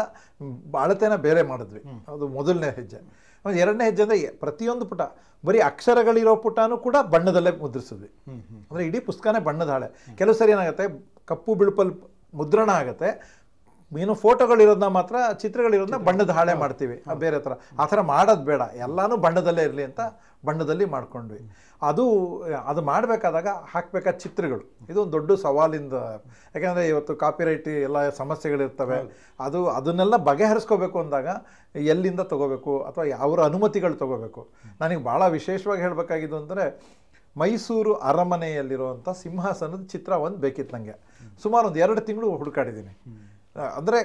ಅಳತೆನ ಬೇರೆ ಮಾಡಿದ್ವಿ. ಅದು ಮೊದಲನೇ ಹೆಜ್ಜೆ. ಎರಡನೇ ಹೆಜ್ಜೆ ಅಂದರೆ ಪ್ರತಿಯೊಂದು ಪುಟ ಬರೀ ಅಕ್ಷರಗಳಿರೋ ಪುಟನೂ ಕೂಡ ಬಣ್ಣದಲ್ಲೇ ಮುದ್ರಿಸಿದ್ವಿ. ಅಂದರೆ ಇಡೀ ಪುಸ್ತಕನೇ ಬಣ್ಣದ ಹಾಳೆ. ಕೆಲವು ಸರಿ ಏನಾಗುತ್ತೆ, ಕಪ್ಪು ಬಿಳುಪಲ್ಲಿ ಮುದ್ರಣ ಆಗುತ್ತೆ, ಏನು ಫೋಟೋಗಳಿರೋದನ್ನ ಮಾತ್ರ, ಚಿತ್ರಗಳಿರೋದನ್ನ ಬಣ್ಣದ ಹಾಳೆ ಮಾಡ್ತೀವಿ ಬೇರೆ ಥರ. ಆ ಥರ ಮಾಡೋದು ಬೇಡ, ಎಲ್ಲನೂ ಬಣ್ಣದಲ್ಲೇ ಇರಲಿ ಅಂತ ಬಣ್ಣದಲ್ಲಿ ಮಾಡ್ಕೊಂಡ್ವಿ. ಅದು ಮಾಡಬೇಕಾದಾಗ ಹಾಕಬೇಕಾದ ಚಿತ್ರಗಳು ಇದು ಒಂದು ದೊಡ್ಡ ಸವಾಲಿಂದ. ಯಾಕೆಂದರೆ ಇವತ್ತು ಕಾಪಿರೈಟ್ ಎಲ್ಲ ಸಮಸ್ಯೆಗಳಿರ್ತವೆ, ಅದನ್ನೆಲ್ಲ ಬಗೆಹರಿಸ್ಕೋಬೇಕು ಅಂದಾಗ ಎಲ್ಲಿಂದ ತೊಗೋಬೇಕು ಅಥವಾ ಅವರ ಅನುಮತಿಗಳು ತೊಗೋಬೇಕು. ನನಗೆ ಭಾಳ ವಿಶೇಷವಾಗಿ ಹೇಳಬೇಕಾಗಿದ್ದು ಅಂದರೆ ಮೈಸೂರು ಅರಮನೆಯಲ್ಲಿರುವಂಥ ಸಿಂಹಾಸನದ ಚಿತ್ರ ಒಂದು ಬೇಕಿತ್ತು ನನಗೆ. ಸುಮಾರು ಒಂದು 2 ತಿಂಗಳು ಹುಡುಕಾಡಿದ್ದೀನಿ. ಅಂದರೆ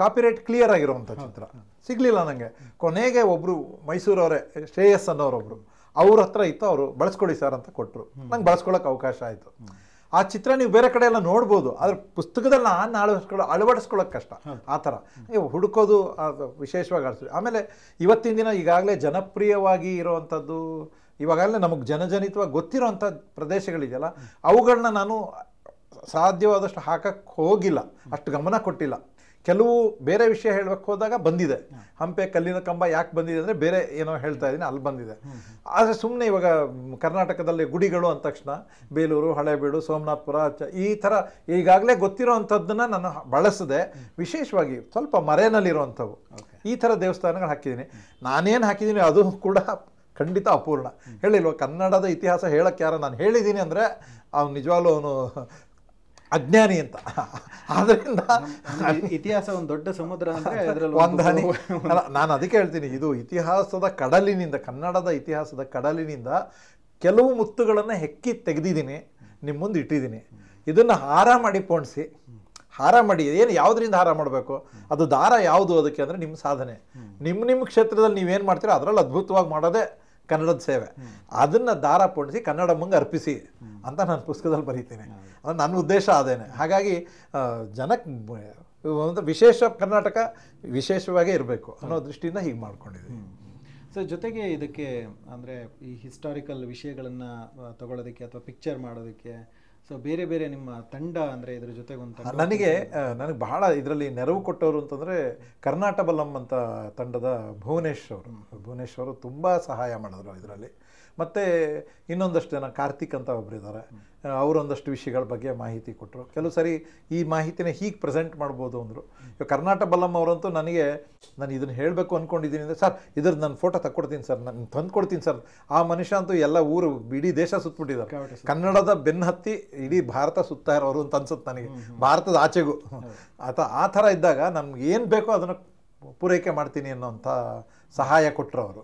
ಕಾಪಿರೈಟ್ ಕ್ಲಿಯರ್ ಆಗಿರುವಂಥ ಚಿತ್ರ ಸಿಗಲಿಲ್ಲ ನನಗೆ. ಕೊನೆಗೆ ಒಬ್ಬರು ಮೈಸೂರವರೇ, ಶ್ರೇಯಸ್ ಅನ್ನೋರೊಬ್ಬರು, ಅವ್ರ ಹತ್ರ ಇತ್ತು, ಅವರು ಬಳಸ್ಕೊಳ್ಳಿ ಸರ್ ಅಂತ ಕೊಟ್ಟರು. ನಂಗೆ ಬಳಸ್ಕೊಳ್ಳೋಕೆ ಅವಕಾಶ ಆಯಿತು. ಆ ಚಿತ್ರ ನೀವು ಬೇರೆ ಕಡೆ ಎಲ್ಲ ನೋಡ್ಬೋದು, ಆದರೆ ಪುಸ್ತಕದಲ್ಲಿ ನಾನು ಅಳವಡಿಸ್ಕೊಳ್ಳೋಕೆ ಕಷ್ಟ. ಆ ಥರ ಹುಡುಕೋದು ಅದು ವಿಶೇಷವಾಗಿ ಆಡಿಸ್ತೀವಿ. ಆಮೇಲೆ ಇವತ್ತಿನ ದಿನ ಈಗಾಗಲೇ ಜನಪ್ರಿಯವಾಗಿ ಇರೋವಂಥದ್ದು, ಇವಾಗಲೇ ನಮಗೆ ಜನಜನಿತವಾಗಿ ಗೊತ್ತಿರೋವಂಥ ಪ್ರದೇಶಗಳಿದೆಯಲ್ಲ, ಅವುಗಳನ್ನ ನಾನು ಸಾಧ್ಯವಾದಷ್ಟು ಹಾಕಕ್ಕೆ ಹೋಗಿಲ್ಲ, ಅಷ್ಟು ಗಮನ ಕೊಟ್ಟಿಲ್ಲ. ಕೆಲವು ಬೇರೆ ವಿಷಯ ಹೇಳಬೇಕು ಹೋದಾಗ ಬಂದಿದೆ. ಹಂಪೆ ಕಲ್ಲಿನ ಕಂಬ ಯಾಕೆ ಬಂದಿದೆ ಅಂದರೆ ಬೇರೆ ಏನೋ ಹೇಳ್ತಾ ಇದ್ದೀನಿ, ಅಲ್ಲಿ ಬಂದಿದೆ. ಆದರೆ ಸುಮ್ಮನೆ ಇವಾಗ ಕರ್ನಾಟಕದಲ್ಲಿ ಗುಡಿಗಳು ಅಂದ ತಕ್ಷಣ ಬೇಲೂರು, ಹಳೇಬೀಡು, ಸೋಮನಾಥಪುರ ಈ ಥರ ಈಗಾಗಲೇ ಗೊತ್ತಿರೋ ಅಂಥದ್ದನ್ನು ನಾನು ಬಳಸದೆ ವಿಶೇಷವಾಗಿ ಸ್ವಲ್ಪ ಮರೆನಲ್ಲಿರುವಂಥವು ಈ ಥರ ದೇವಸ್ಥಾನಗಳು ಹಾಕಿದ್ದೀನಿ. ನಾನೇನು ಹಾಕಿದ್ದೀನಿ ಅದು ಕೂಡ ಖಂಡಿತ ಅಪೂರ್ಣ. ಹೇಳಿಲ್ವ, ಕನ್ನಡದ ಇತಿಹಾಸ ಹೇಳಕ್ಕೆ ಯಾರು ನಾನು ಹೇಳಿದ್ದೀನಿ ಅಂದರೆ ಅವ್ನು ನಿಜವಾಗ್ಲೂ ಅವನು ಅಜ್ಞಾನಿ ಅಂತ. ಆದ್ದರಿಂದ ಇತಿಹಾಸ ಒಂದು ದೊಡ್ಡ ಸಮುದ್ರ ಅಂದರೆ ಒಂದು ಹನಿ. ನಾನು ಅದಕ್ಕೆ ಹೇಳ್ತೀನಿ, ಇದು ಇತಿಹಾಸದ ಕಡಲಿನಿಂದ, ಕನ್ನಡದ ಇತಿಹಾಸದ ಕಡಲಿನಿಂದ ಕೆಲವು ಮುತ್ತುಗಳನ್ನು ಹೆಕ್ಕಿ ತೆಗೆದಿದ್ದೀನಿ, ನಿಮ್ಮ ಮುಂದೆ ಇಟ್ಟಿದ್ದೀನಿ. ಇದನ್ನು ಹಾರ ಮಾಡಿ ಪೋಣಿಸಿ, ಹಾರ ಮಾಡಿ ಏನು ಯಾವುದರಿಂದ ಹಾರ ಮಾಡಬೇಕು, ಅದು ದಾರ ಯಾವುದು ಅದಕ್ಕೆ ಅಂದರೆ ನಿಮ್ಮ ಸಾಧನೆ, ನಿಮ್ಮ ಕ್ಷೇತ್ರದಲ್ಲಿ ನೀವೇನು ಮಾಡ್ತೀರೋ ಅದರಲ್ಲಿ ಅದ್ಭುತವಾಗಿ ಮಾಡೋದೇ ಕನ್ನಡದ ಸೇವೆ. ಅದನ್ನು ದಾರ ಪೋಣಿಸಿ ಕನ್ನಡ ಮುಂದೆ ಅರ್ಪಿಸಿ ಅಂತ ನಾನು ಪುಸ್ತಕದಲ್ಲಿ ಬರೀತೀನಿ. ಅದು ನನ್ನ ಉದ್ದೇಶ ಅದೇನೆ. ಹಾಗಾಗಿ ಜನಕ್ಕೆ ಒಂದು ವಿಶೇಷ ಕರ್ನಾಟಕ ವಿಶೇಷವಾಗೇ ಇರಬೇಕು ಅನ್ನೋ ದೃಷ್ಟಿಯಿಂದ ಹೀಗೆ ಮಾಡ್ಕೊಂಡಿದ್ದೀವಿ. ಸೊ ಜೊತೆಗೆ ಇದಕ್ಕೆ ಅಂದರೆ ಈ ಹಿಸ್ಟಾರಿಕಲ್ ವಿಷಯಗಳನ್ನು ತಗೊಳ್ಳೋದಕ್ಕೆ ಅಥವಾ ಪಿಕ್ಚರ್ ಮಾಡೋದಕ್ಕೆ ಸೊ ಬೇರೆ ಬೇರೆ ನಿಮ್ಮ ತಂಡ ಅಂದರೆ ಇದ್ರ ಜೊತೆಗೆ ಒಂದು ನನಗೆ ಬಹಳ ಇದರಲ್ಲಿ ನೆರವು ಕೊಟ್ಟವರು ಅಂತಂದರೆ ಕರ್ನಾಟಬಲಂ ಅಂತ ತಂಡದ ಭುವನೇಶ್ ಅವರು ತುಂಬ ಸಹಾಯ ಮಾಡಿದ್ರು ಇದರಲ್ಲಿ. ಮತ್ತು ಇನ್ನೊಂದಷ್ಟು ಜನ ಕಾರ್ತಿಕ್ ಅಂತ ಒಬ್ಬರು ಇದ್ದಾರೆ, ಅವರೊಂದಷ್ಟು ವಿಷಯಗಳ ಬಗ್ಗೆ ಮಾಹಿತಿ ಕೊಟ್ಟರು. ಕೆಲವು ಸರಿ ಈ ಮಾಹಿತಿನ ಹೀಗೆ ಪ್ರೆಸೆಂಟ್ ಮಾಡ್ಬೋದು ಅಂದರು. ಇವಾಗ ಕರ್ನಾಟಬಲಂ ಅವರಂತೂ ನನಗೆ, ನಾನು ಇದನ್ನು ಹೇಳಬೇಕು ಅಂದ್ಕೊಂಡಿದ್ದೀನಿ ಅಂದರೆ, ಸರ್ ಇದ್ರದ್ದು ನಾನು ಫೋಟೋ ತಕ್ಕೊಡ್ತೀನಿ ಸರ್, ನಾನು ತಂದು ಕೊಡ್ತೀನಿ ಸರ್. ಆ ಮನುಷ್ಯ ಅಂತೂ ಎಲ್ಲ ಊರು ಇಡೀ ದೇಶ ಸುತ್ತಬಿಟ್ಟಿದ್ದಾರೆ, ಕನ್ನಡದ ಬೆನ್ನು ಹತ್ತಿ ಇಡೀ ಭಾರತ ಸುತ್ತಾ ಇರೋರು ಅಂತ ಅನ್ಸುತ್ತೆ ನನಗೆ, ಭಾರತದ ಆಚೆಗೂ. ಆ ಥರ ಇದ್ದಾಗ ನಮ್ಗೆ ಏನು ಬೇಕೋ ಅದನ್ನು ಪೂರೈಕೆ ಮಾಡ್ತೀನಿ ಅನ್ನೋಂಥ ಸಹಾಯ ಕೊಟ್ಟರು ಅವರು.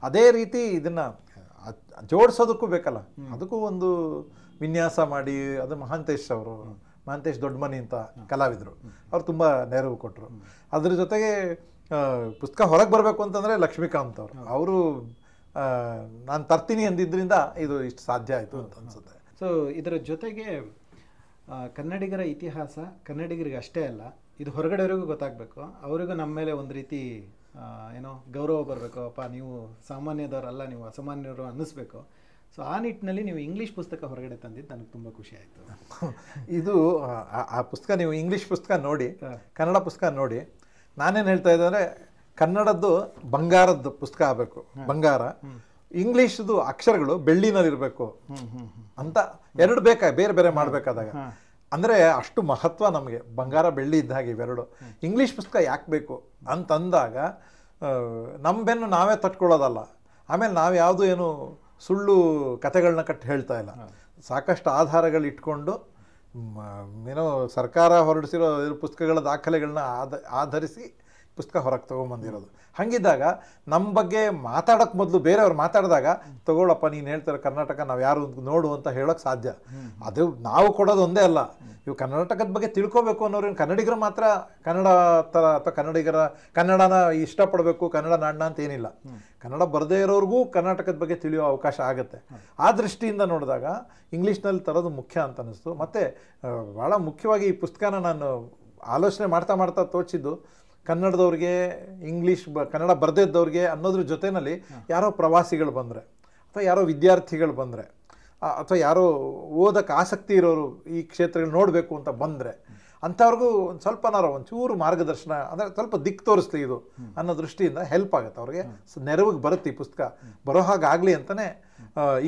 ಅದೇ ರೀತಿ ಇದನ್ನು ಜೋಡಿಸೋದಕ್ಕೂ ಬೇಕಲ್ಲ, ಅದಕ್ಕೂ ಒಂದು ವಿನ್ಯಾಸ ಮಾಡಿ, ಅದು ಮಹಾಂತೇಶ್ ದೊಡ್ಡಮನಿ ಅಂತ ಕಲಾವಿದರು, ಅವ್ರು ತುಂಬ ನೆರವು ಕೊಟ್ಟರು. ಅದ್ರ ಜೊತೆಗೆ ಪುಸ್ತಕ ಹೊರಗೆ ಬರಬೇಕು ಅಂತಂದರೆ ಲಕ್ಷ್ಮೀಕಾಂತ್ ಅವರು ನಾನು ತರ್ತೀನಿ ಅಂದಿದ್ದರಿಂದ ಇದು ಇಷ್ಟು ಸಾಧ್ಯ ಆಯಿತು ಅಂತ ಅನಿಸುತ್ತೆ. ಸೊ ಇದರ ಜೊತೆಗೆ ಕನ್ನಡಿಗರ ಇತಿಹಾಸ ಕನ್ನಡಿಗರಿಗೆ ಅಷ್ಟೇ ಅಲ್ಲ, ಇದು ಹೊರಗಡೆವರೆಗೂ ಗೊತ್ತಾಗಬೇಕು, ಅವರಿಗೂ ನಮ್ಮ ಮೇಲೆ ಒಂದು ರೀತಿ ಏನೋ ಗೌರವ ಬರಬೇಕು, ಅಪ್ಪ ನೀವು ಸಾಮಾನ್ಯದವರಲ್ಲ, ನೀವು ಅಸಾಮಾನ್ಯರು ಅನ್ನಿಸ್ಬೇಕು. ಸೊ ಆ ನಿಟ್ಟಿನಲ್ಲಿ ನೀವು ಇಂಗ್ಲೀಷ್ ಪುಸ್ತಕ ಹೊರಗಡೆ ತಂದಿದ್ದು ನನಗೆ ತುಂಬ ಖುಷಿ ಆಯಿತು. ಇದು ಆ ಪುಸ್ತಕ ನೀವು ಇಂಗ್ಲೀಷ್ ಪುಸ್ತಕ ನೋಡಿ, ಕನ್ನಡ ಪುಸ್ತಕ ನೋಡಿ, ನಾನೇನು ಹೇಳ್ತಾ ಇದ್ದೆ ಅಂದರೆ ಕನ್ನಡದ್ದು ಬಂಗಾರದ ಪುಸ್ತಕ ಆಗಬೇಕು, ಬಂಗಾರ, ಇಂಗ್ಲೀಷ್ದು ಅಕ್ಷರಗಳು ಬೆಳ್ಳಿನಲ್ಲಿರಬೇಕು ಅಂತ ಎರಡು ಬೇರೆ ಬೇರೆ ಮಾಡಬೇಕಾದಾಗ ಅಂದರೆ ಅಷ್ಟು ಮಹತ್ವ ನಮಗೆ, ಬಂಗಾರ ಬೆಳ್ಳಿ ಇದ್ದ ಹಾಗೆ ಇವೆರಡು. ಇಂಗ್ಲೀಷ್ ಪುಸ್ತಕ ಯಾಕೆ ಬೇಕು ಅಂತಂದಾಗ ನಮ್ಮ ಬೆನ್ನು ನಾವೇ ತಟ್ಕೊಳ್ಳೋದಲ್ಲ, ಆಮೇಲೆ ನಾವು ಯಾವುದು ಏನು ಸುಳ್ಳು ಕಥೆಗಳನ್ನ ಕಟ್ಟಿ ಹೇಳ್ತಾ ಇಲ್ಲ, ಸಾಕಷ್ಟು ಆಧಾರಗಳು ಇಟ್ಕೊಂಡು ಏನೋ ಸರ್ಕಾರ ಹೊರಡಿಸಿರೋ ಪುಸ್ತಕಗಳ ದಾಖಲೆಗಳನ್ನ ಆಧರಿಸಿ ಪುಸ್ತಕ ಹೊರಗೆ ತೊಗೊಂಬಂದಿರೋದು. ಹಾಗಿದ್ದಾಗ ನಮ್ಮ ಬಗ್ಗೆ ಮಾತಾಡೋಕ್ಕೆ ಮೊದಲು ಬೇರೆಯವ್ರು ಮಾತಾಡಿದಾಗ ತಗೊಳ್ಳಪ್ಪ ನೀನು ಹೇಳ್ತಾರೆ ಕರ್ನಾಟಕ ನಾವು ಯಾರು ನೋಡು ಅಂತ ಹೇಳೋಕ್ಕೆ ಸಾಧ್ಯ. ಅದು ನಾವು ಕೊಡೋದು ಒಂದೇ ಅಲ್ಲ, ಇವು ಕರ್ನಾಟಕದ ಬಗ್ಗೆ ತಿಳ್ಕೊಬೇಕು ಅನ್ನೋರು ಕನ್ನಡಿಗರು ಮಾತ್ರ ಕನ್ನಡ ಥರ ಅಥವಾ ಕನ್ನಡನ ಇಷ್ಟಪಡಬೇಕು, ಕನ್ನಡ ನಾಡನ್ನ ಅಂತ ಏನಿಲ್ಲ, ಕನ್ನಡ ಬರದೇ ಇರೋರಿಗೂ ಕರ್ನಾಟಕದ ಬಗ್ಗೆ ತಿಳಿಯೋ ಅವಕಾಶ ಆಗುತ್ತೆ. ಆ ದೃಷ್ಟಿಯಿಂದ ನೋಡಿದಾಗ ಇಂಗ್ಲೀಷ್ನಲ್ಲಿ ತರೋದು ಮುಖ್ಯ ಅಂತ ಅನ್ನಿಸ್ತು. ಮತ್ತು ಭಾಳ ಮುಖ್ಯವಾಗಿ ಈ ಪುಸ್ತಕನ ನಾನು ಆಲೋಚನೆ ಮಾಡ್ತಾ ತೋಚಿದ್ದು ಕನ್ನಡದವ್ರಿಗೆ ಕನ್ನಡ ಬರದೇ ಇದ್ದವ್ರಿಗೆ ಅನ್ನೋದ್ರ ಜೊತೆಯಲ್ಲಿ ಯಾರೋ ಪ್ರವಾಸಿಗಳು ಬಂದರೆ ಅಥವಾ ಯಾರೋ ವಿದ್ಯಾರ್ಥಿಗಳು ಬಂದರೆ ಅಥವಾ ಯಾರೋ ಓದಕ್ಕೆ ಆಸಕ್ತಿ ಇರೋರು ಈ ಕ್ಷೇತ್ರಗಳು ನೋಡಬೇಕು ಅಂತ ಬಂದರೆ ಅಂಥವ್ರಿಗೂ ಒಂದು ಸ್ವಲ್ಪನಾರು ಒಂಚೂರು ಮಾರ್ಗದರ್ಶನ ಅಂದರೆ ಸ್ವಲ್ಪ ದಿಕ್ಕು ತೋರಿಸ್ಲಿ ಇದು ಅನ್ನೋ ದೃಷ್ಟಿಯಿಂದ ಹೆಲ್ಪ್ ಆಗುತ್ತೆ, ಅವ್ರಿಗೆ ನೆರವಿಗೆ ಬರುತ್ತೆ ಈ ಪುಸ್ತಕ ಬರೋ ಹಾಗಾಗಲಿ ಅಂತಲೇ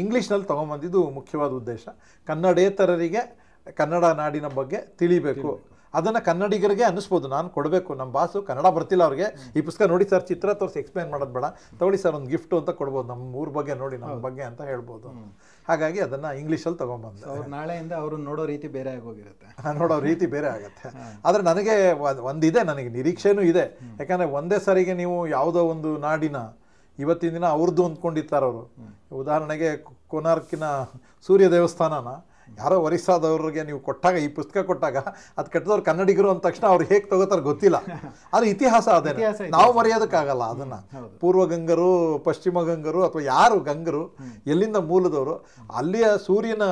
ಇಂಗ್ಲೀಷ್ನಲ್ಲಿ ತೊಗೊಂಬಂದಿದ್ದು ಮುಖ್ಯವಾದ ಉದ್ದೇಶ. ಕನ್ನಡೇತರರಿಗೆ ಕನ್ನಡ ನಾಡಿನ ಬಗ್ಗೆ ತಿಳಿಬೇಕು, ಅದನ್ನು ಕನ್ನಡಿಗರಿಗೆ ಅನ್ನಿಸ್ಬೋದು ನಾನು ಕೊಡಬೇಕು, ನಮ್ಮ ಬಾಸು ಕನ್ನಡ ಬರ್ತಿಲ್ಲ ಅವ್ರಿಗೆ, ಈ ಪುಸ್ತಕ ನೋಡಿ ಸರ್ ಚಿತ್ರ ತೋರಿಸಿ ಎಕ್ಸ್ಪ್ಲೈನ್ ಮಾಡೋದು ಬೇಡ, ತಗೊಳ್ಳಿ ಸರ್ ಒಂದು ಗಿಫ್ಟು ಅಂತ ಕೊಡ್ಬೋದು, ನಮ್ಮ ಊರ ಬಗ್ಗೆ ನೋಡಿ ನಮ್ಮ ಬಗ್ಗೆ ಅಂತ ಹೇಳ್ಬೋದು. ಹಾಗಾಗಿ ಅದನ್ನು ಇಂಗ್ಲೀಷಲ್ಲಿ ತೊಗೊಂಬಂದೆ. ಅವ್ರು ನಾಳೆಯಿಂದ ಅವರು ನೋಡೋ ರೀತಿ ಬೇರೆ ಆಗೋಗಿರುತ್ತೆ, ನೋಡೋ ರೀತಿ ಬೇರೆ ಆಗುತ್ತೆ. ಆದರೆ ನನಗೆ ಒಂದಿದೆ, ನನಗೆ ನಿರೀಕ್ಷೆನೂ ಇದೆ. ಯಾಕಂದರೆ ಒಂದೇ ಸರಿಗೆ ನೀವು ಯಾವುದೋ ಒಂದು ನಾಡಿನ ಇವತ್ತಿನ ದಿನ ಅವ್ರದ್ದು ಅಂದ್ಕೊಂಡಿರ್ತಾರೆ ಅವರು. ಉದಾಹರಣೆಗೆ ಕೋನಾರ್ಕಿನ ಸೂರ್ಯ ದೇವಸ್ಥಾನನ ಯಾರೋ ಒರಿಸ್ಸಾದವ್ರಿಗೆ ನೀವು ಕೊಟ್ಟಾಗ, ಈ ಪುಸ್ತಕ ಕೊಟ್ಟಾಗ ಅದು ಕಟ್ಟಿದವ್ರು ಕನ್ನಡಿಗರು ಅಂದ ತಕ್ಷಣ ಅವ್ರು ಹೇಗೆ ತಗೋತಾರೆ ಗೊತ್ತಿಲ್ಲ. ಅದು ಇತಿಹಾಸ, ಅದೇ ನಾವು ಮರೆಯೋದಕ್ಕಾಗಲ್ಲ ಅದನ್ನು. ಪೂರ್ವ ಗಂಗರು, ಪಶ್ಚಿಮ ಗಂಗರು ಅಥವಾ ಯಾರು ಗಂಗರು, ಎಲ್ಲಿಂದ ಮೂಲದವರು, ಅಲ್ಲಿಯ ಸೂರ್ಯನ,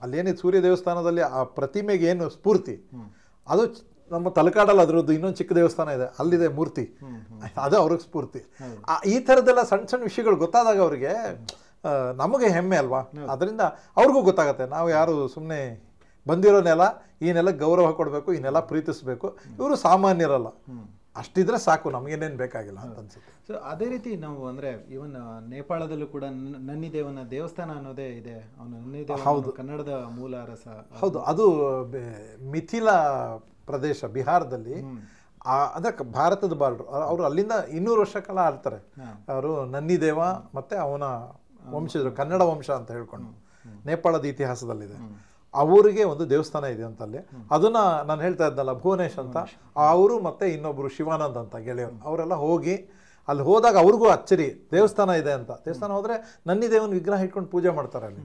ಅಲ್ಲೇನಿದೆ ಸೂರ್ಯ ದೇವಸ್ಥಾನದಲ್ಲಿ ಆ ಪ್ರತಿಮೆಗೆ ಏನು ಸ್ಫೂರ್ತಿ, ಅದು ನಮ್ಮ ತಲಕಾಡಲ್ಲಿ ಅದರದ್ದು ಇನ್ನೊಂದು ಚಿಕ್ಕ ದೇವಸ್ಥಾನ ಇದೆ, ಅಲ್ಲಿದೆ ಮೂರ್ತಿ, ಅದು ಅವ್ರಿಗೆ ಸ್ಫೂರ್ತಿ. ಈ ಥರದ್ದೆಲ್ಲ ಸಣ್ಣ ಸಣ್ಣ ವಿಷಯಗಳು ಗೊತ್ತಾದಾಗ ಅವ್ರಿಗೆ ನಮಗೆ ಹೆಮ್ಮೆ ಅಲ್ವಾ. ಅದರಿಂದ ಅವ್ರಿಗೂ ಗೊತ್ತಾಗತ್ತೆ ನಾವು ಯಾರು ಸುಮ್ಮನೆ ಬಂದಿರೋ ನೆಲ, ಈ ನೆಲಕ್ಕೆ ಗೌರವ ಕೊಡಬೇಕು, ಈ ನೆಲ ಪ್ರೀತಿಸ್ಬೇಕು, ಇವರು ಸಾಮಾನ್ಯರಲ್ಲ, ಅಷ್ಟಿದ್ರೆ ಸಾಕು, ನಮಗೇನೇನು ಬೇಕಾಗಿಲ್ಲ ಅಂತ ಅನ್ಸುತ್ತೆ. ಸೊ ಅದೇ ರೀತಿ ನಾವು ಅಂದರೆ ಇವನ್ ನೇಪಾಳದಲ್ಲೂ ಕೂಡ ನನ್ನಿದೇವನ ದೇವಸ್ಥಾನ ಅನ್ನೋದೇ ಇದೆ. ಅವನು ನನ್ನಿದೇವ, ಹೌದು, ಕನ್ನಡದ ಮೂಲ ಅರಸ. ಹೌದು, ಅದು ಮಿಥಿಲಾ ಪ್ರದೇಶ, ಬಿಹಾರದಲ್ಲಿ. ಅಂದರೆ ಭಾರತದ ಬಾರ್ಡ್ರು, ಅವರು ಅಲ್ಲಿಂದ 200 ವರ್ಷ ಕಾಲ ಆಳ್ತಾರೆ ಅವರು. ನನ್ನಿದೇವ ಮತ್ತು ಅವನ ವಂಶಜರು, ಕನ್ನಡ ವಂಶ ಅಂತ ಹೇಳ್ಕೊಂಡು ನೇಪಾಳದ ಇತಿಹಾಸದಲ್ಲಿದೆ. ಅವರಿಗೆ ಒಂದು ದೇವಸ್ಥಾನ ಇದೆ ಅಂತ ಅಲ್ಲಿ. ಅದನ್ನ ನಾನು ಹೇಳ್ತಾ ಇದ್ದಲ್ಲ, ಭುವನೇಶ್ ಅಂತ, ಅವರು ಮತ್ತೆ ಇನ್ನೊಬ್ರು ಶಿವಾನಂದ್ ಅಂತ ಗೆಳೆಯರು, ಅವರೆಲ್ಲ ಹೋಗಿ ಅಲ್ಲಿ ಹೋದಾಗ ಅವ್ರಿಗೂ ಅಚ್ಚರಿ, ದೇವಸ್ಥಾನ ಇದೆ ಅಂತ. ದೇವಸ್ಥಾನ ಹೋದ್ರೆ ನನ್ನಿದೇವನ ವಿಗ್ರಹ ಇಟ್ಕೊಂಡು ಪೂಜೆ ಮಾಡ್ತಾರೆ ಅಲ್ಲಿ,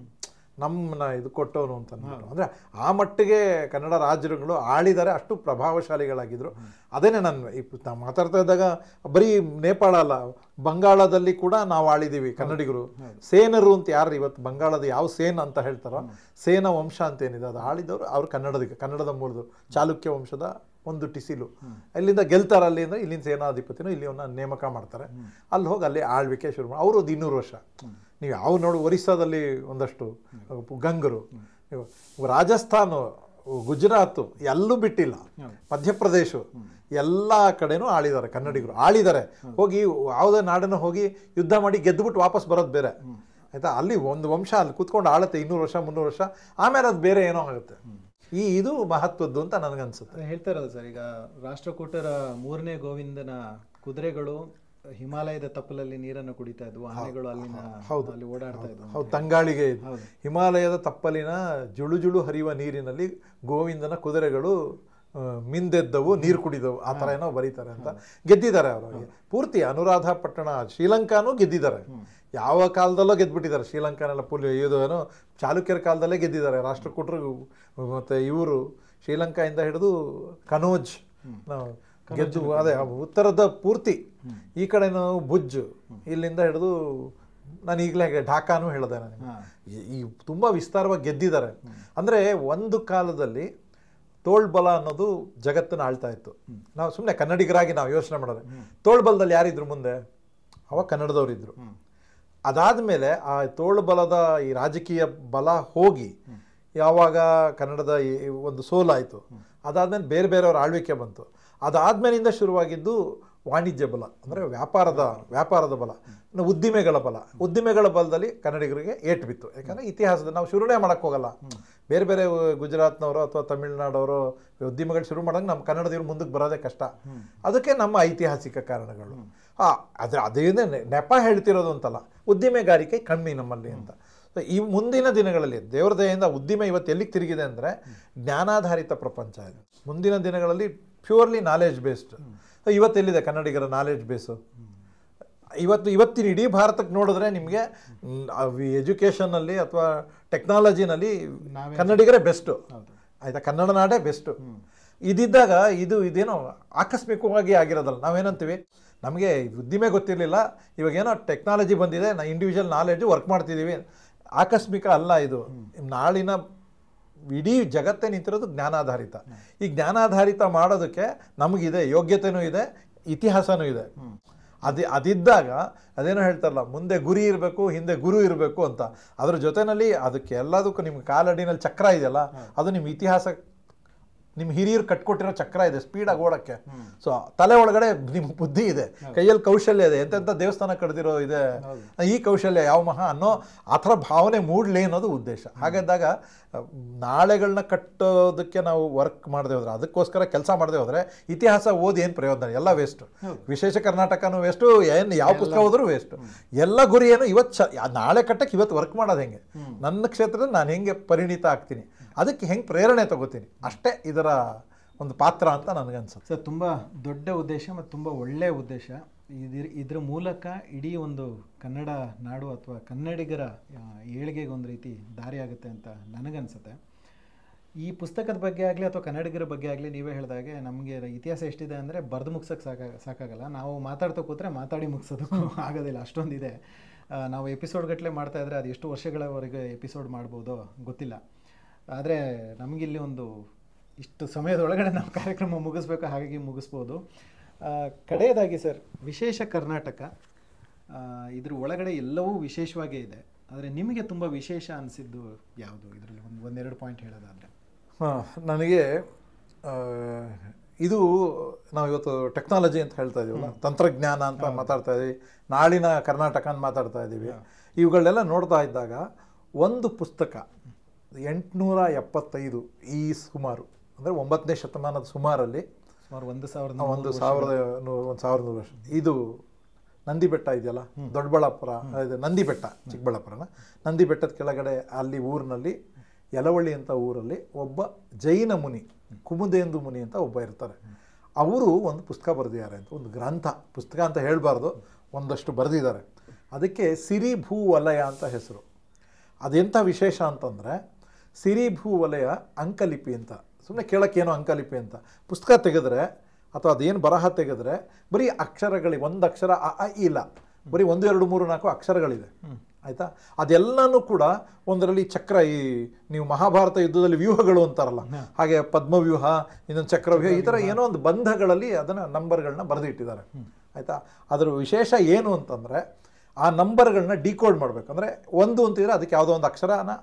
ನಮ್ಮನ್ನ ಇದು ಕೊಟ್ಟವನು ಅಂತ ಅಂದ್ಬಿಟ್ಟು. ಅಂದರೆ ಆ ಮಟ್ಟಿಗೆ ಕನ್ನಡ ರಾಜರುಗಳು ಆಳಿದ್ದಾರೆ, ಅಷ್ಟು ಪ್ರಭಾವಶಾಲಿಗಳಾಗಿದ್ದರು. ಅದೇನೇ ನಾನು ಮಾತಾಡ್ತಾ ಇದ್ದಾಗ ಬರೀ ನೇಪಾಳ ಅಲ್ಲ, ಬಂಗಾಳದಲ್ಲಿ ಕೂಡ ನಾವು ಆಳಿದ್ದೀವಿ ಕನ್ನಡಿಗರು. ಸೇನರು ಅಂತ ಯಾರು ಇವತ್ತು ಬಂಗಾಳದ ಯಾವ ಸೇನ್ ಅಂತ ಹೇಳ್ತಾರೋ, ಸೇನ ವಂಶ ಅಂತ ಏನಿದೆ ಅದು ಆಳಿದವರು ಅವರು ಕನ್ನಡದ ಮೂಲದವರು. ಚಾಲುಕ್ಯ ವಂಶದ ಒಂದು ಟಿಸಿಲು. ಇಲ್ಲಿಂದ ಗೆಲ್ತಾರೆ ಅಲ್ಲಿ ಅಂದರೆ ಇಲ್ಲಿಂದ ಸೇನಾಧಿಪತಿನೂ ಇಲ್ಲಿ ಅವನ್ನ ನೇಮಕ ಮಾಡ್ತಾರೆ. ಅಲ್ಲಿ ಹೋಗಿ ಅಲ್ಲಿ ಆಳ್ವಿಕೆ ಶುರು ಮಾಡಿ ಅವರು 200 ವರ್ಷ. ನೀವು ಯಾವ ನೋಡು, ಒರಿಸ್ಸಾದಲ್ಲಿ ಒಂದಷ್ಟು ಗಂಗರು, ನೀವು ರಾಜಸ್ಥಾನ, ಗುಜರಾತು ಎಲ್ಲೂ ಬಿಟ್ಟಿಲ್ಲ, ಮಧ್ಯಪ್ರದೇಶ ಎಲ್ಲ ಕಡೆನೂ ಆಳಿದ್ದಾರೆ ಕನ್ನಡಿಗರು, ಆಳಿದ್ದಾರೆ. ಹೋಗಿ ಯಾವುದೇ ನಾಡನ್ನು ಹೋಗಿ ಯುದ್ಧ ಮಾಡಿ ಗೆದ್ದುಬಿಟ್ಟು ವಾಪಸ್ ಬರೋದು ಬೇರೆ, ಆಯಿತಾ. ಅಲ್ಲಿ ಒಂದು ವಂಶ ಅಲ್ಲಿ ಕೂತ್ಕೊಂಡು ಆಳುತ್ತೆ 200 ವರ್ಷ 300 ವರ್ಷ, ಆಮೇಲೆ ಅದು ಬೇರೆ ಏನೋ ಆಗುತ್ತೆ. ಇದು ಮಹತ್ವದ್ದು ಅಂತ ನನಗನ್ಸುತ್ತೆ. ಹೇಳ್ತಾರಲ್ಲ ಸರ್, ಈಗ ರಾಷ್ಟ್ರಕೂಟರ 3ನೇ ಗೋವಿಂದನ ಕುದುರೆಗಳು ಹಿಮಾಲಯದ ತಪ್ಪಲಲ್ಲಿ ನೀರನ್ನು ಕುಡಿತಾ ಇದ್ವು, ಆನೆಗಳು ಅಲ್ಲಿನ ಅಲ್ಲಿ ಓಡಾಡ್ತಾ ಇದ್ವು. ಹೌದು, ತಂಗಾಳಿಗೆ ಹಿಮಾಲಯದ ತಪ್ಪಲಿನ ಜುಳು ಜುಳು ಹರಿಯುವ ನೀರಿನಲ್ಲಿ ಗೋವಿಂದನ ಕುದುರೆಗಳು ಮಿಂದೆದ್ದವು, ನೀರು ಕುಡಿದವು, ಆ ಥರ ಏನೋ ಬರೀತಾರೆ ಅಂತ. ಗೆದ್ದಿದ್ದಾರೆ ಅವರು ಪೂರ್ತಿ. ಅನುರಾಧ ಪಟ್ಟಣ, ಶ್ರೀಲಂಕಾನೂ ಗೆದ್ದಿದ್ದಾರೆ. ಯಾವ ಕಾಲದಲ್ಲೋ ಗೆದ್ಬಿಟ್ಟಿದ್ದಾರೆ ಶ್ರೀಲಂಕಾನೆಲ್ಲ. ಏನೋ ಚಾಲುಕ್ಯರ ಕಾಲದಲ್ಲೇ ಗೆದ್ದಿದ್ದಾರೆ ರಾಷ್ಟ್ರಕೂಟರು. ಮತ್ತು ಇವರು ಶ್ರೀಲಂಕಾಯಿಂದ ಹಿಡಿದು ಕನೋಜ್ ಗೆದ್ದು, ಅದೇ ಉತ್ತರದ ಪೂರ್ತಿ, ಈ ಕಡೆ ನಾವು ಭುಜ್, ಇಲ್ಲಿಂದ ಹಿಡಿದು ನಾನು ಈಗಲೇ ಢಾಕಾನೂ ಹೇಳಿದೆ ನನಗೆ. ಈ ತುಂಬ ವಿಸ್ತಾರವಾಗಿ ಗೆದ್ದಿದ್ದಾರೆ. ಅಂದರೆ ಒಂದು ಕಾಲದಲ್ಲಿ ತೋಳ್ಬಲ ಅನ್ನೋದು ಜಗತ್ತನ್ನು ಆಳ್ತಾ ಇತ್ತು. ನಾವು ಸುಮ್ಮನೆ ಕನ್ನಡಿಗರಾಗಿ ನಾವು ಯೋಚನೆ ಮಾಡೋದು, ತೋಳ್ಬಲದಲ್ಲಿ ಯಾರಿದ್ರು ಮುಂದೆ? ಅವಾಗ ಕನ್ನಡದವರಿದ್ದರು. ಅದಾದಮೇಲೆ ಆ ತೋಳ್ಬಲದ ಈ ರಾಜಕೀಯ ಬಲ ಹೋಗಿ ಯಾವಾಗ ಕನ್ನಡದ ಒಂದು ಸೋಲಾಯಿತು, ಅದಾದಮೇಲೆ ಬೇರೆ ಬೇರೆಯವ್ರ ಆಳ್ವಿಕೆ ಬಂತು. ಅದಾದಮೇಲಿಂದ ಶುರುವಾಗಿದ್ದು ವಾಣಿಜ್ಯ ಬಲ, ಅಂದರೆ ವ್ಯಾಪಾರದ ಬಲ, ಉದ್ದಿಮೆಗಳ ಬಲದಲ್ಲಿ ಕನ್ನಡಿಗರಿಗೆ ಏಟು ಬಿತ್ತು. ಯಾಕಂದರೆ ಇತಿಹಾಸದ ನಾವು ಶುರುನೇ ಮಾಡೋಕ್ಕೆ ಹೋಗಲ್ಲ. ಬೇರೆ ಬೇರೆ ಗುಜರಾತ್ನವರು ಅಥವಾ ತಮಿಳ್ನಾಡವರು ಉದ್ದಿಮೆಗಳು ಶುರು ಮಾಡೋಂಗೆ ನಮ್ಮ ಕನ್ನಡದವ್ರು ಮುಂದಕ್ಕೆ ಬರೋದೇ ಕಷ್ಟ. ಅದಕ್ಕೆ ನಮ್ಮ ಐತಿಹಾಸಿಕ ಕಾರಣಗಳು. ಅದೇನೇ ನೆಪ ಹೇಳ್ತಿರೋದು ಅಂತಲ್ಲ, ಉದ್ದಿಮೆಗಾರಿಕೆ ಕಮ್ಮಿ ನಮ್ಮಲ್ಲಿ ಅಂತ. ಈ ಮುಂದಿನ ದಿನಗಳಲ್ಲಿ ದೇವರ ದಯೆಯಿಂದ ಉದ್ದಿಮೆ ಇವತ್ತು ಎಲ್ಲಿಗೆ ತಿರುಗಿದೆ ಅಂದರೆ ಜ್ಞಾನಾಧಾರಿತ ಪ್ರಪಂಚ ಇದೆ. ಮುಂದಿನ ದಿನಗಳಲ್ಲಿ ಪ್ಯೂರ್ಲಿ ನಾಲೆಡ್ಜ್ ಬೇಸ್ಡ್. ಇವತ್ತೆಲ್ಲಿದೆ ಕನ್ನಡಿಗರ ನಾಲೆಡ್ಜ್ ಬೇಸು? ಇವತ್ತಿನ ಇಡೀ ಭಾರತಕ್ಕೆ ನೋಡಿದ್ರೆ ನಿಮಗೆ ಎಜುಕೇಷನ್ನಲ್ಲಿ ಅಥವಾ ಟೆಕ್ನಾಲಜಿನಲ್ಲಿ ಕನ್ನಡಿಗರೇ ಬೆಸ್ಟು, ಆಯಿತಾ. ಕನ್ನಡ ನಾಡೇ ಬೆಸ್ಟು. ಇದಿದ್ದಾಗ ಇದೇನೋ ಆಕಸ್ಮಿಕವಾಗಿ ಆಗಿರೋದಲ್ಲ. ನಾವೇನಂತೀವಿ, ನಮಗೆ ಉದ್ದಿಮೆ ಗೊತ್ತಿರಲಿಲ್ಲ, ಇವಾಗೇನೋ ಟೆಕ್ನಾಲಜಿ ಬಂದಿದೆ, ಇಂಡಿವಿಜುವಲ್ ನಾಲೆಡ್ಜು ವರ್ಕ್ ಮಾಡ್ತಿದ್ದೀವಿ. ಆಕಸ್ಮಿಕ ಅಲ್ಲ ಇದು. ನಾಳಿನ ಇಡೀ ಜಗತ್ತೇ ನಿಂತಿರೋದು ಜ್ಞಾನಾಧಾರಿತ. ಈ ಜ್ಞಾನಾಧಾರಿತ ಮಾಡೋದಕ್ಕೆ ನಮಗಿದೆ ಯೋಗ್ಯತೆಯೂ ಇದೆ, ಇತಿಹಾಸನೂ ಇದೆ. ಅದಿದ್ದಾಗ ಅದೇನೋ ಹೇಳ್ತಾರಲ್ಲ, ಮುಂದೆ ಗುರಿ ಇರಬೇಕು, ಹಿಂದೆ ಗುರು ಇರಬೇಕು ಅಂತ. ಅದ್ರ ಜೊತೆಯಲ್ಲಿ ಅದಕ್ಕೆ ಎಲ್ಲದಕ್ಕೂ ನಿಮ್ಮ ಕಾಲಡಿನಲ್ಲಿ ಚಕ್ರ ಇದೆಯಲ್ಲ, ಅದು ನಿಮ್ಮ ಇತಿಹಾಸ, ನಿಮ್ಮ ಹಿರಿಯರು ಕಟ್ಕೊಟ್ಟಿರೋ ಚಕ್ರ ಇದೆ ಸ್ಪೀಡಾಗಿ ಓಡೋಕ್ಕೆ. ಸೊ ತಲೆ ಒಳಗಡೆ ನಿಮ್ಮ ಬುದ್ಧಿ ಇದೆ, ಕೈಯಲ್ಲಿ ಕೌಶಲ್ಯ ಇದೆ, ಎಂತೆಂಥ ದೇವಸ್ಥಾನ ಕಡ್ದಿರೋ ಇದೆ, ಈ ಕೌಶಲ್ಯ ಯಾವ ಮಹಾ ಅನ್ನೋ ಆ ಥರ ಭಾವನೆ ಮೂಡಲಿ ಅನ್ನೋದು ಉದ್ದೇಶ. ಹಾಗಿದ್ದಾಗ ನಾಳೆಗಳನ್ನ ಕಟ್ಟೋದಕ್ಕೆ ನಾವು ವರ್ಕ್ ಮಾಡದೆ ಹೋದ್ರೆ, ಅದಕ್ಕೋಸ್ಕರ ಕೆಲಸ ಮಾಡದೆ ಹೋದರೆ ಇತಿಹಾಸ ಓದಿ ಏನು ಪ್ರಯೋಜನ? ಎಲ್ಲ ವೇಸ್ಟು. ವಿಶೇಷ ಕರ್ನಾಟಕನೂ ವೇಸ್ಟು, ಏನು ಯಾವ ಪುಸ್ತಕ ಹೋದ್ರೂ ವೇಸ್ಟು. ಎಲ್ಲ ಗುರಿ ಏನು, ಇವತ್ತು ನಾಳೆ ಕಟ್ಟಕ್ಕೆ ಇವತ್ತು ವರ್ಕ್ ಮಾಡೋದು ಹೆಂಗೆ, ನನ್ನ ಕ್ಷೇತ್ರದಲ್ಲಿ ನಾನು ಹೆಂಗೆ ಪರಿಣಿತ ಆಗ್ತೀನಿ, ಅದಕ್ಕೆ ಹೆಂಗೆ ಪ್ರೇರಣೆ ತಗೋತೀನಿ, ಅಷ್ಟೇ ಇದರ ಒಂದು ಪಾತ್ರ ಅಂತ ನನಗನ್ಸುತ್ತೆ. ಸರ್, ತುಂಬ ದೊಡ್ಡ ಉದ್ದೇಶ ಮತ್ತು ತುಂಬ ಒಳ್ಳೆಯ ಉದ್ದೇಶ. ಇದ್ರ ಮೂಲಕ ಇಡೀ ಒಂದು ಕನ್ನಡ ನಾಡು ಅಥವಾ ಕನ್ನಡಿಗರ ಏಳಿಗೆಗೆ ಒಂದು ರೀತಿ ದಾರಿ ಆಗುತ್ತೆ ಅಂತ ನನಗನ್ಸುತ್ತೆ. ಈ ಪುಸ್ತಕದ ಬಗ್ಗೆ ಆಗಲಿ ಅಥವಾ ಕನ್ನಡಿಗರ ಬಗ್ಗೆ ಆಗಲಿ ನೀವೇ ಹೇಳಿದಾಗೆ ನಮಗೆ ಇತಿಹಾಸ ಎಷ್ಟಿದೆ ಅಂದರೆ ಬರೆದು ಮುಗ್ಸೋಕ್ಕೆ ಸಾಕಾಗಲ್ಲ. ನಾವು ಮಾತಾಡ್ತಾ ಕೂತ್ರೆ ಮಾತಾಡಿ ಮುಗಿಸೋದಕ್ಕೂ ಆಗೋದಿಲ್ಲ, ಅಷ್ಟೊಂದಿದೆ. ನಾವು ಎಪಿಸೋಡ್ಗಟ್ಟಲೆ ಮಾಡ್ತಾಯಿದ್ರೆ ಅದು ಎಷ್ಟು ವರ್ಷಗಳವರೆಗೆ ಎಪಿಸೋಡ್ ಮಾಡ್ಬೋದೋ ಗೊತ್ತಿಲ್ಲ. ಆದರೆ ನಮಗಿಲ್ಲಿ ಒಂದು ಇಷ್ಟು ಸಮಯದೊಳಗಡೆ ನಾವು ಕಾರ್ಯಕ್ರಮ ಮುಗಿಸ್ಬೇಕು, ಹಾಗಾಗಿ ಮುಗಿಸ್ಬೋದು. ಕಡೆಯದಾಗಿ ಸರ್, ವಿಶೇಷ ಕರ್ನಾಟಕ ಇದ್ರ ಒಳಗಡೆ ಎಲ್ಲವೂ ವಿಶೇಷವಾಗೇ ಇದೆ, ಆದರೆ ನಿಮಗೆ ತುಂಬ ವಿಶೇಷ ಅನಿಸಿದ್ದು ಯಾವುದು ಇದರಲ್ಲಿ ಒಂದೆರಡು ಪಾಯಿಂಟ್ ಹೇಳೋದಾದರೆ? ನನಗೆ ಇದು ನಾವು ಇವತ್ತು ಟೆಕ್ನಾಲಜಿ ಅಂತ ಹೇಳ್ತಾ ಇದೀವಲ್ಲ, ತಂತ್ರಜ್ಞಾನ ಅಂತ ಮಾತಾಡ್ತಾ ಇದ್ದೀವಿ, ನಾಳಿನ ಕರ್ನಾಟಕ ಅಂತ ಮಾತಾಡ್ತಾ ಇದ್ದೀವಿ. ಇವುಗಳನ್ನೆಲ್ಲ ನೋಡ್ತಾ ಇದ್ದಾಗ ಒಂದು ಪುಸ್ತಕ 875 ಈ ಸುಮಾರು ಅಂದರೆ 9ನೇ ಶತಮಾನದ ಸುಮಾರಲ್ಲಿ, ಸುಮಾರು 1100 ವರ್ಷ, ಇದು ನಂದಿ ಬೆಟ್ಟ ಇದೆಯಲ್ಲ, ದೊಡ್ಡಬಳ್ಳಾಪುರ, ಇದು ನಂದಿ ಬೆಟ್ಟ, ಚಿಕ್ಕಬಳ್ಳಾಪುರನ ನಂದಿ ಬೆಟ್ಟದ ಕೆಳಗಡೆ ಅಲ್ಲಿ ಊರಿನಲ್ಲಿ ಯಲವಳ್ಳಿ ಅಂತ ಊರಲ್ಲಿ ಒಬ್ಬ ಜೈನ ಮುನಿ, ಕುಮುದೇಂದು ಮುನಿ ಅಂತ ಒಬ್ಬ ಇರ್ತಾರೆ. ಅವರು ಒಂದು ಪುಸ್ತಕ ಬರೆದಿದ್ದಾರೆ ಅಂತ, ಒಂದು ಗ್ರಂಥ, ಪುಸ್ತಕ ಅಂತ ಹೇಳಬಾರ್ದು, ಒಂದಷ್ಟು ಬರೆದಿದ್ದಾರೆ. ಅದಕ್ಕೆ ಸಿರಿ ಭೂ ವಲಯ ಅಂತ ಹೆಸರು. ಅದೆಂಥ ವಿಶೇಷ ಅಂತಂದರೆ, ಸಿರಿ ಭೂ ವಲಯ ಅಂಕಲಿಪಿ ಅಂತ, ಸುಮ್ಮನೆ ಕೇಳೋಕ್ಕೇನೋ ಅಂಕಲಿಪಿ ಅಂತ. ಪುಸ್ತಕ ತೆಗೆದ್ರೆ ಅಥವಾ ಅದೇನು ಬರಹ ತೆಗೆದ್ರೆ ಬರೀ ಅಕ್ಷರಗಳಿಗೆ, ಒಂದು ಅಕ್ಷರ ಅ ಇಲ್ಲ, ಬರೀ 1 2 3 4 ಅಕ್ಷರಗಳಿದೆ, ಆಯಿತಾ? ಅದೆಲ್ಲನೂ ಕೂಡ ಒಂದರಲ್ಲಿ ಚಕ್ರ, ಈ ನೀವು ಮಹಾಭಾರತ ಯುದ್ಧದಲ್ಲಿ ವ್ಯೂಹಗಳು ಅಂತಾರಲ್ಲ ಹಾಗೆ ಪದ್ಮವ್ಯೂಹ, ಇನ್ನೊಂದು ಚಕ್ರವ್ಯೂಹ, ಈ ಥರ ಏನೋ ಒಂದು ಬಂಧಗಳಲ್ಲಿ ಅದನ್ನು ನಂಬರ್ಗಳನ್ನ ಬರೆದಿಟ್ಟಿದ್ದಾರೆ, ಆಯಿತಾ? ಅದರ ವಿಶೇಷ ಏನು ಅಂತಂದರೆ, ಆ ನಂಬರ್ಗಳನ್ನ ಡಿಕೋಡ್ ಮಾಡಬೇಕಂದ್ರೆ 1 ಅಂತಿದ್ರೆ ಅದಕ್ಕೆ ಯಾವುದೋ ಒಂದು ಅಕ್ಷರನ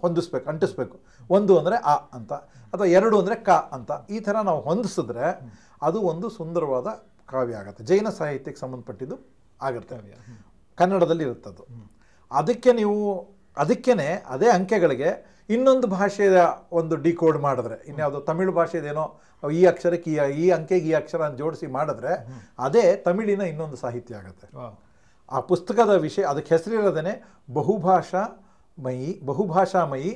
ಹೊಂದಿಸ್ಬೇಕು, ಅಂಟಿಸ್ಬೇಕು. 1 ಅಂದರೆ ಅ ಅಂತ, ಅಥವಾ 2 ಅಂದರೆ ಕ ಅಂತ. ಈ ಥರ ನಾವು ಹೊಂದಿಸಿದ್ರೆ ಅದು ಒಂದು ಸುಂದರವಾದ ಕಾವ್ಯ ಆಗುತ್ತೆ, ಜೈನ ಸಾಹಿತ್ಯಕ್ಕೆ ಸಂಬಂಧಪಟ್ಟಿದ್ದು ಆಗುತ್ತೆ, ಕನ್ನಡದಲ್ಲಿ ಇರುತ್ತದು. ಅದಕ್ಕೇ ಅದೇ ಅಂಕೆಗಳಿಗೆ ಇನ್ನೊಂದು ಭಾಷೆಯ ಒಂದು ಡಿಕೋಡ್ ಮಾಡಿದ್ರೆ, ಇನ್ಯಾವುದೋ ತಮಿಳು ಭಾಷೆದೇನೋ ಈ ಅಕ್ಷರಕ್ಕೆ ಈ ಅಂಕೆಗೆ ಈ ಅಕ್ಷರ ಜೋಡಿಸಿ ಮಾಡಿದ್ರೆ ಅದೇ ತಮಿಳಿನ ಇನ್ನೊಂದು ಸಾಹಿತ್ಯ ಆಗುತ್ತೆ. ಆ ಪುಸ್ತಕದ ವಿಷಯ, ಅದಕ್ಕೆ ಹೆಸರಿರೋದೇ ಬಹುಭಾಷಾಮಯಿ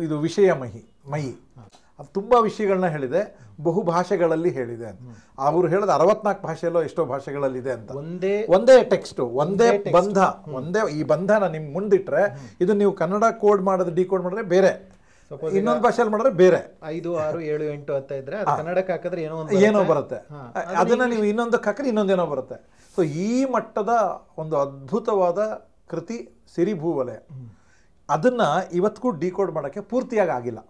ಇದು ವಿಷಯಮಯಿ. ಅದು ತುಂಬ ವಿಷಯಗಳನ್ನ ಹೇಳಿದೆ, ಬಹು ಭಾಷೆಗಳಲ್ಲಿ ಹೇಳಿದೆ ಅಂತ. ಅವರು ಹೇಳಿದ 64 ಭಾಷೆಯಲ್ಲೋ ಎಷ್ಟೋ ಭಾಷೆಗಳಲ್ಲಿದೆ ಅಂತ. ಒಂದೇ ಟೆಕ್ಸ್ಟ್, ಒಂದೇ ಬಂಧ, ಈ ಬಂಧನ ನಿಮ್ಗೆ ಮುಂದಿಟ್ರೆ, ಇದು ನೀವು ಕನ್ನಡ ಕೋಡ್ ಮಾಡೋದು ಡಿಕೋಡ್ ಮಾಡಿದ್ರೆ ಬೇರೆ, ಇನ್ನೊಂದು ಭಾಷೆಯಲ್ಲಿ ಮಾಡಿದ್ರೆ ಬೇರೆ. 5 6 7 8 ಅಂತ ಇದ್ರೆ ಕನ್ನಡಕ್ಕೆ ಹಾಕಿದ್ರೆ ಏನೋ ಬರುತ್ತೆ, ಅದನ್ನ ನೀವು ಇನ್ನೊಂದಕ್ಕೆ ಹಾಕಿದ್ರೆ ಇನ್ನೊಂದೇನೋ ಬರುತ್ತೆ. ಸೊ ಈ ಮಟ್ಟದ ಒಂದು ಅದ್ಭುತವಾದ ಕೃತಿ ಸಿರಿಭೂ ವಲಯ. ಅದನ್ನ ಇವತ್ತಿಗೂ ಡಿಕೋಡ್ ಮಾಡೋಕ್ಕೆ ಪೂರ್ತಿಯಾಗಿ ಆಗಿಲ್ಲ,